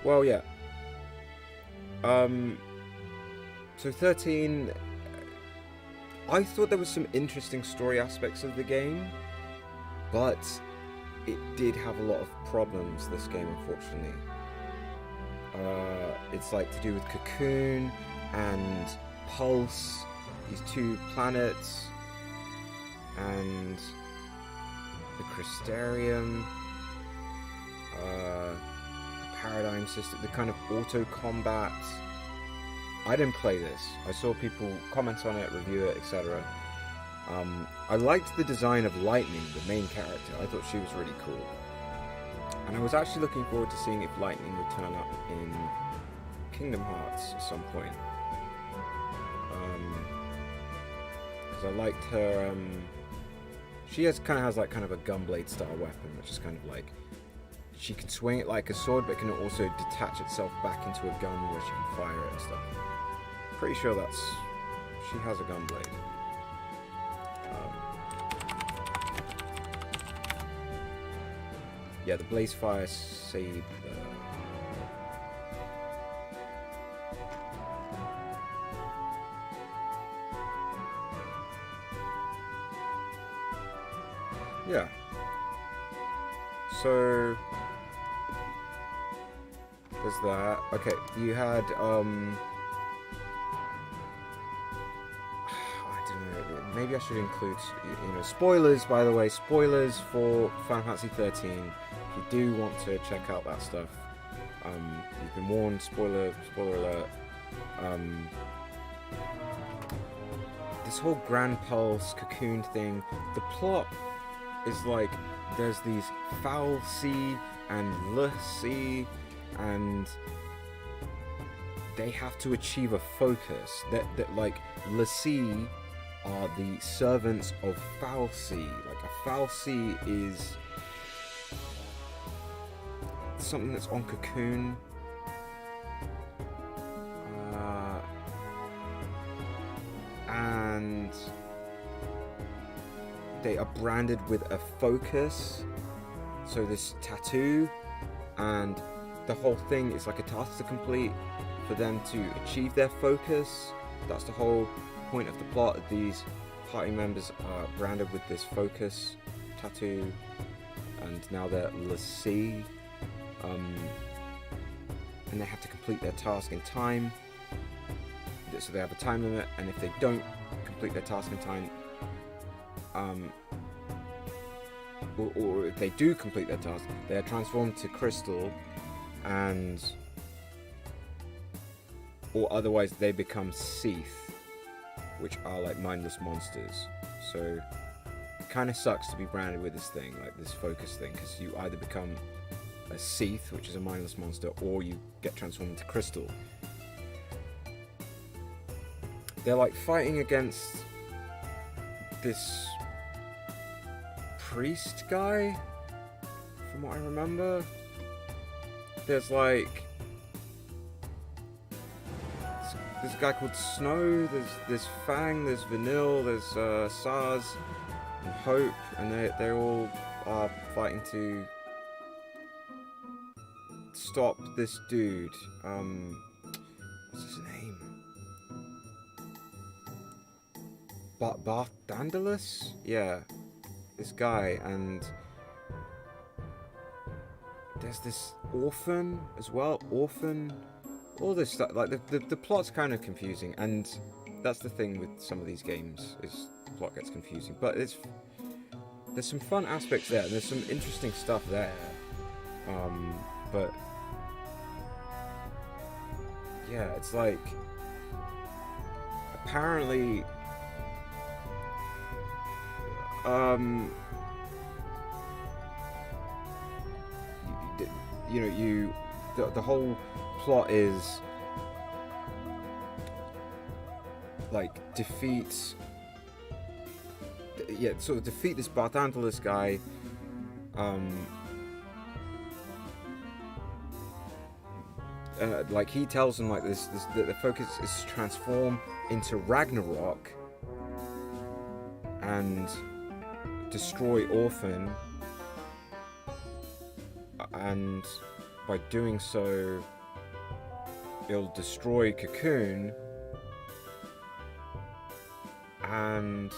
Well, yeah. So 13, I thought there was some interesting story aspects of the game, but it did have a lot of problems, this game, unfortunately. It's like to do with Cocoon and Pulse, these two planets, and the Crystarium, the paradigm system, the kind of auto combat. I didn't play this. I saw people comment on it, review it, etc. I liked the design of Lightning, the main character. I thought she was really cool. And I was actually looking forward to seeing if Lightning would turn up in Kingdom Hearts at some point. because I liked her. She kind of has like kind of a gunblade style weapon, which is kind of like she can swing it like a sword, but it can also detach itself back into a gun where she can fire it and stuff. Pretty sure she has a gunblade. Yeah, the blaze fire saber. Yeah. So there's that. Okay, you had I don't know. Maybe I should include spoilers. By the way, spoilers for Final Fantasy 13. If you do want to check out that stuff, you've been warned. Spoiler alert. This whole Grand Pulse Cocoon thing, the plot is like there's these Foul Sea and Le Sea, and they have to achieve a focus. That like Le Sea are the servants of Foul Sea. Like a Foul Sea is something that's on Cocoon. And they are branded with a focus, so this tattoo, and the whole thing is like a task to complete for them to achieve their focus. That's the whole point of the plot. These party members are branded with this focus tattoo, and now they're l'Cie, and they have to complete their task in time. So they have a time limit, and if they don't complete their task in time, or if they do complete their task, they are transformed to crystal, or otherwise they become Seath, which are like mindless monsters. So it kind of sucks to be branded with this thing, like this focus thing, because you either become a Seath, which is a mindless monster, or you get transformed into crystal. They're like fighting against this priest guy, from what I remember. There's like there's a guy called Snow, there's Fang, there's Vanille, there's Saz and Hope, and they all are fighting to stop this dude. What's his name? Barthandalus? Yeah, this guy, and there's this orphan as well. All this stuff. Like the plot's kind of confusing, and that's the thing with some of these games, is the plot gets confusing. But there's some fun aspects there, and there's some interesting stuff there. But yeah, it's like apparently. The whole plot is like defeat this Barthandalus guy. Like he tells him like this the focus is to transform into Ragnarok and destroy Orphan, and by doing so it'll destroy Cocoon, and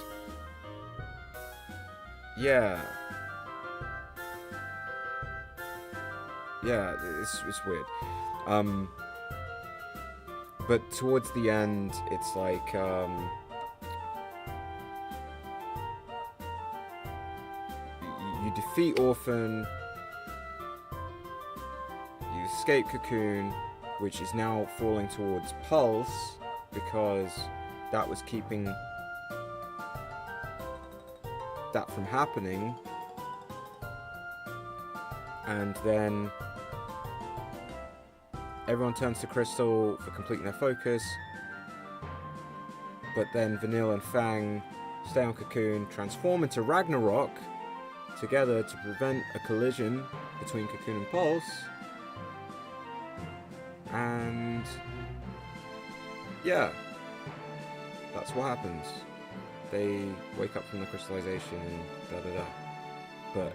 yeah, it's weird. But towards the end it's like you defeat Orphan, you escape Cocoon, which is now falling towards Pulse, because that was keeping that from happening. And then everyone turns to Crystal for completing their focus. but then Vanille and Fang stay on Cocoon, transform into Ragnarok together to prevent a collision between Cocoon and Pulse. And yeah, that's what happens. They wake up from the crystallization and da-da-da. But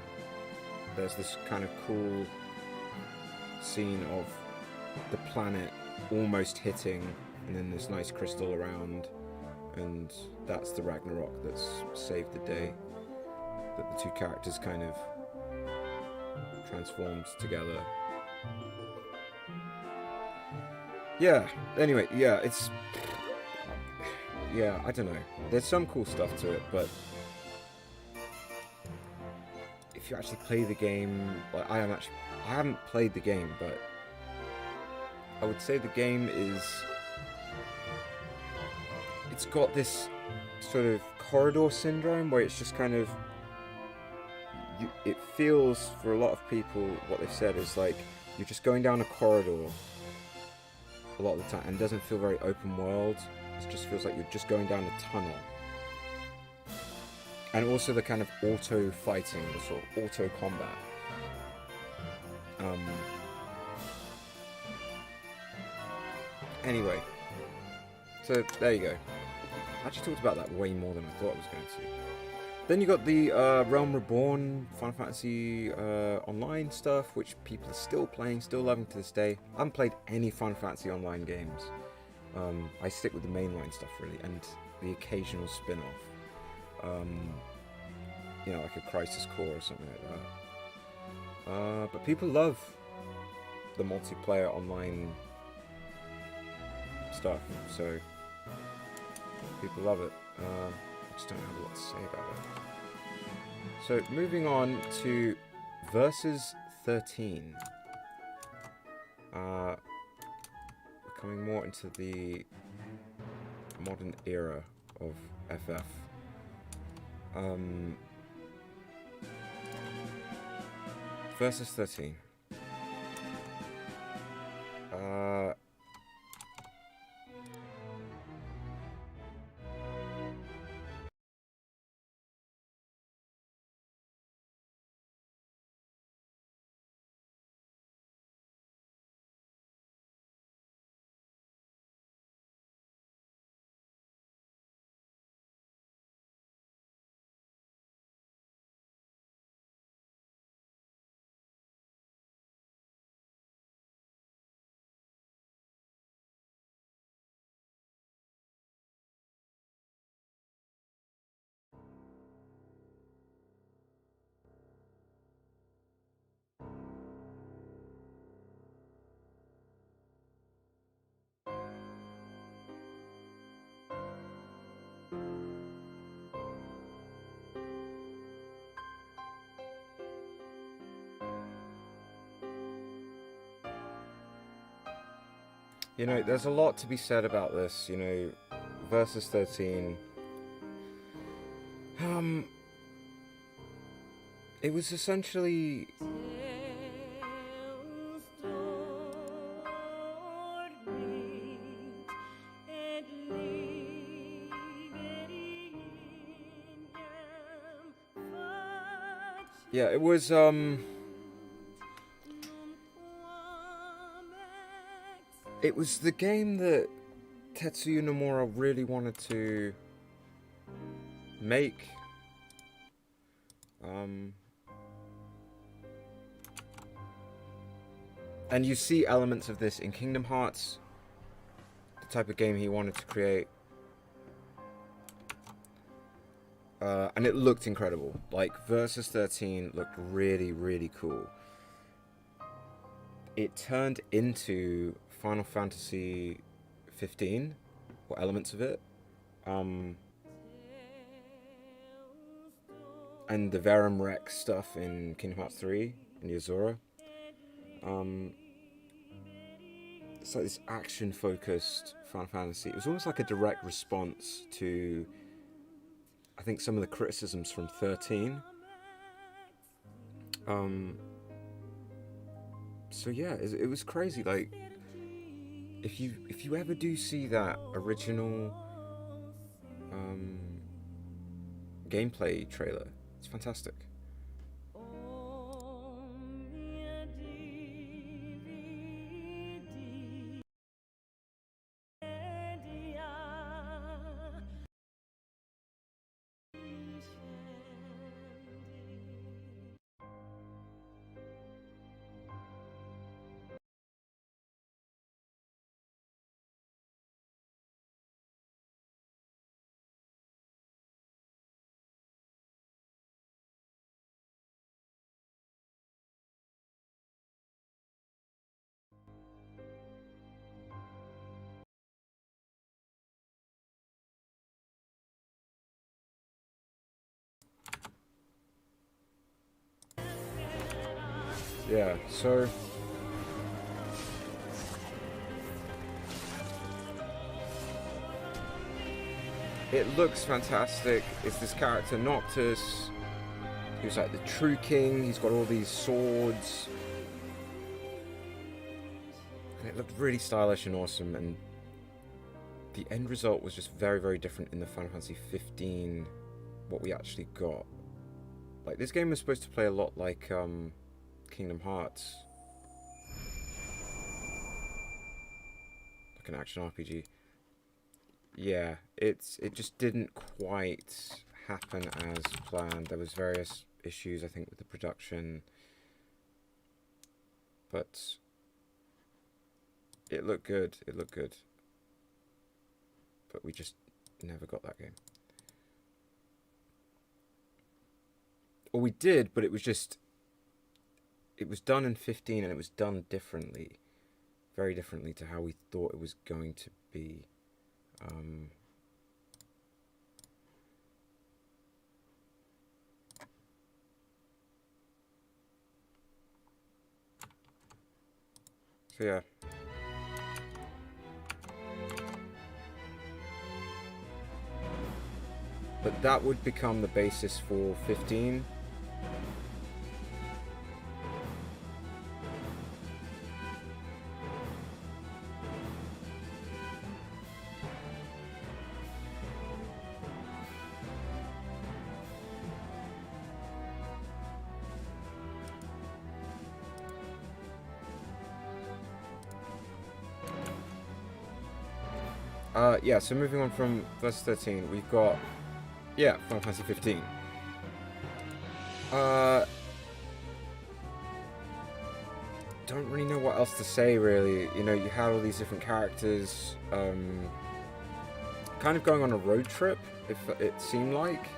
there's this kind of cool scene of the planet almost hitting, and then this nice crystal around, and that's the Ragnarok that's saved the day. That the two characters kind of transformed together. Yeah, anyway, yeah, it's... Yeah, I don't know. There's some cool stuff to it, but if you actually play the game... Like, I haven't played the game, but I would say the game is... It's got this sort of corridor syndrome where it's just kind of... It feels, for a lot of people, what they've said is like, you're just going down a corridor a lot of the time, and it doesn't feel very open world. It just feels like you're just going down a tunnel. And also the kind of auto fighting, the sort of auto combat. Anyway, so there you go. I actually talked about that way more than I thought I was going to. Then you got the Realm Reborn Final Fantasy online stuff, which people are still playing, still loving to this day. I haven't played any Final Fantasy online games. I stick with the mainline stuff really, and the occasional spin-off. You know, like a Crisis Core or something like that. But people love the multiplayer online stuff, so people love it. I just don't have a lot to say about it. So moving on to Versus 13. We're coming more into the modern era of FF. Versus 13. You know, there's a lot to be said about this, you know, Versus 13. It was essentially... Yeah, it was, it was the game that Tetsuya Nomura really wanted to make. And you see elements of this in Kingdom Hearts, the type of game he wanted to create. And it looked incredible. Like, Versus 13 looked really, really cool. It turned into Final Fantasy 15, or elements of it. And the Verum Rex stuff in Kingdom Hearts 3, in Yozora. It's like this action-focused Final Fantasy. It was almost like a direct response to, I think, some of the criticisms from 13. So yeah, it was crazy. Like, if you ever do see that original gameplay trailer. It's fantastic. Yeah, so it looks fantastic. It's this character Noctis, who's like the true king. He's got all these swords, and it looked really stylish and awesome. And the end result was just very, very different in the Final Fantasy 15. What we actually got, like, this game was supposed to play a lot like Kingdom Hearts, like an action RPG. Yeah, it just didn't quite happen as planned. There was various issues, I think, with the production, but it looked good. It looked good, but we just never got that game. Or we did, but it was done in 15, and it was done differently, very differently to how we thought it was going to be. So yeah. But that would become the basis for 15. Yeah, so moving on from verse 13, we've got, yeah, Final Fantasy 15. Don't really know what else to say, really. You know, you had all these different characters, kind of going on a road trip, if it seemed like.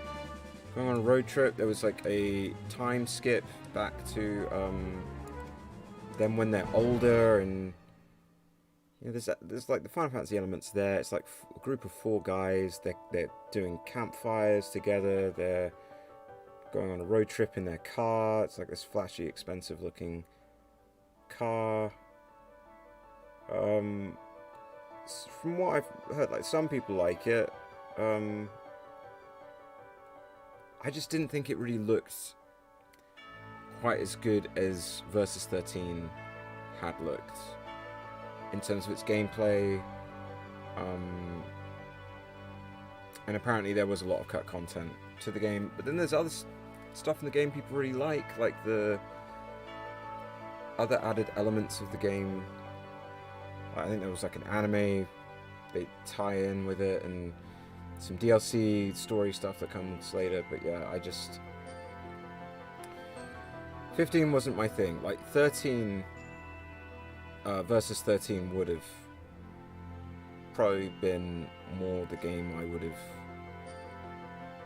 Going on a road trip, there was like a time skip back to them when they're older, and you know, there's like the Final Fantasy elements there. It's like a group of 4 guys. They're doing campfires together. They're going on a road trip in their car. It's like this flashy, expensive looking car. From what I've heard, like, some people like it. I just didn't think it really looked quite as good as Versus 13 had looked in terms of its gameplay, and apparently there was a lot of cut content to the game. But then there's other stuff in the game people really like the other added elements of the game. I think there was like an anime they tie in with it, and some DLC story stuff that comes later. But yeah, 15 wasn't my thing. Like 13, Versus 13 would have probably been more the game I would have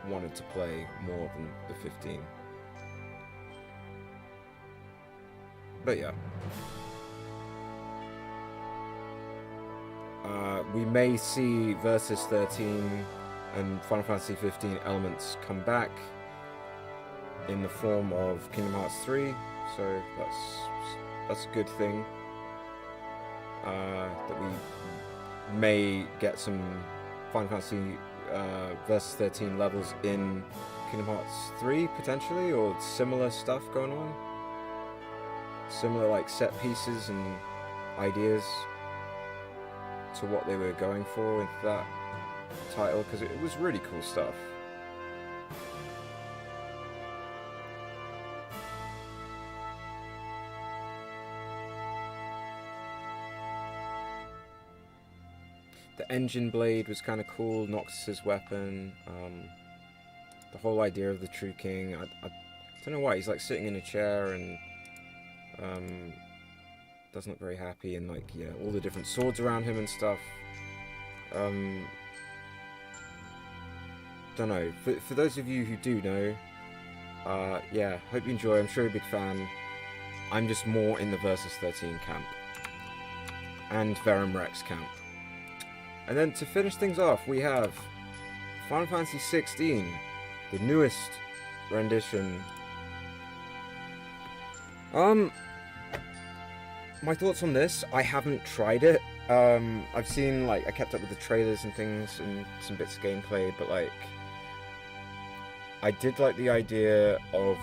wanted to play more than the 15. But yeah. We may see Versus 13 and Final Fantasy 15 elements come back in the form of Kingdom Hearts 3, so that's a good thing. That we may get some Final Fantasy Versus 13 levels in Kingdom Hearts 3 potentially, or similar stuff going on, similar like set pieces and ideas to what they were going for with that. title because it was really cool stuff. The engine blade was kind of cool, Noxus's weapon. The whole idea of the True King. I don't know why, he's like sitting in a chair and doesn't look very happy, and like, yeah, all the different swords around him and stuff. Don't know. For those of you who do know, yeah, hope you enjoy. I'm sure you're a big fan. I'm just more in the Versus 13 camp and Verum Rex camp. And then to finish things off, we have Final Fantasy 16, the newest rendition. My thoughts on this, I haven't tried it. I've seen, like, I kept up with the trailers and things and some bits of gameplay, but like, I did like the idea of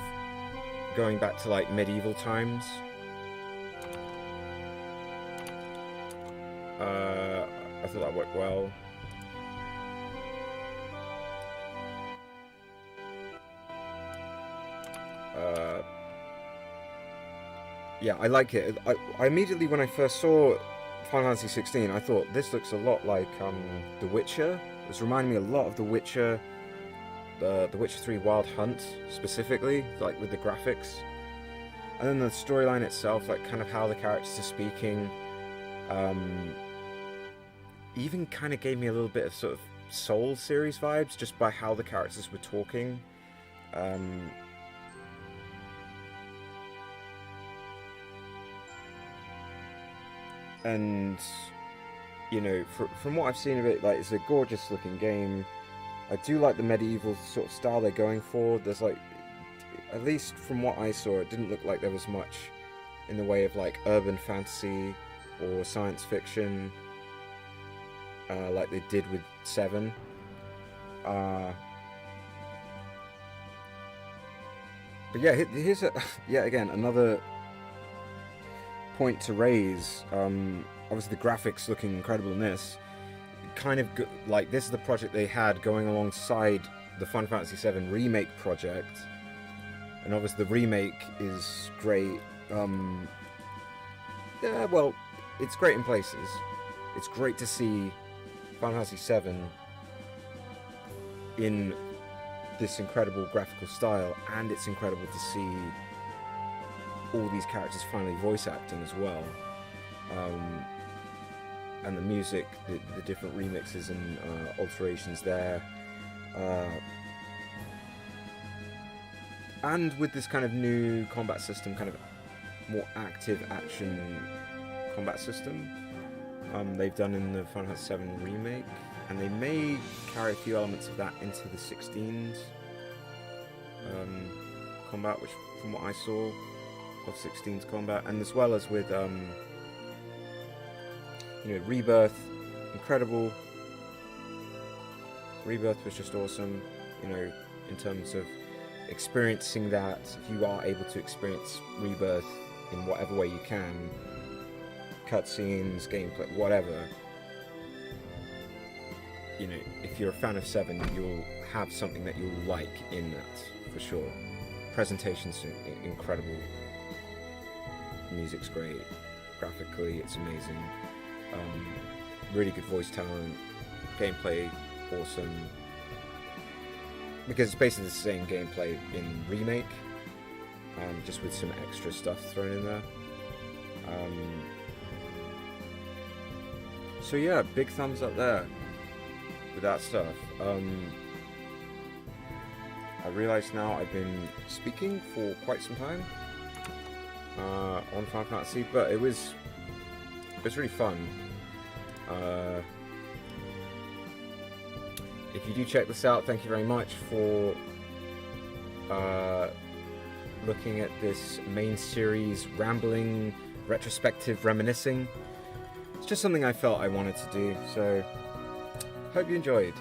going back to like medieval times. I thought that worked well. Yeah, I like it. I immediately, when I first saw Final Fantasy 16, I thought this looks a lot like The Witcher. It was reminding me a lot of The Witcher, The Witcher 3 Wild Hunt specifically, like with the graphics, and then the storyline itself, like kind of how the characters are speaking. Even kind of gave me a little bit of sort of Soul series vibes just by how the characters were talking. And, you know, from what I've seen of it, like, it's a gorgeous looking game. I do like the medieval sort of style they're going for. There's like, at least from what I saw, it didn't look like there was much in the way of like urban fantasy or science fiction, like they did with 7. But yeah, here's yet again another point to raise. Obviously the graphics looking incredible in this. Kind of like, this is the project they had going alongside the Final Fantasy VII remake project, and obviously the remake is great. Yeah, well, it's great in places. It's great to see Final Fantasy VII in this incredible graphical style, and it's incredible to see all these characters finally voice acting as well. And the music, the different remixes and alterations there. And with this kind of new combat system, kind of more active action combat system, they've done in the Final Fantasy VII remake, and they may carry a few elements of that into the 16's combat, which from what I saw of 16's combat, and as well as with you know, Rebirth, incredible. Rebirth was just awesome, you know, in terms of experiencing that. If you are able to experience Rebirth in whatever way you can, cutscenes, gameplay, whatever, you know, if you're a fan of 7, you'll have something that you'll like in that, for sure. Presentation's incredible, music's great, graphically it's amazing, really good voice talent, gameplay awesome, because it's basically the same gameplay in remake, just with some extra stuff thrown in there. So yeah, big thumbs up there with that stuff. I realise now I've been speaking for quite some time on Final Fantasy, but it was really fun. If you do check this out, thank you very much for looking at this main series rambling retrospective reminiscing. It's just something I felt I wanted to do, so hope you enjoyed.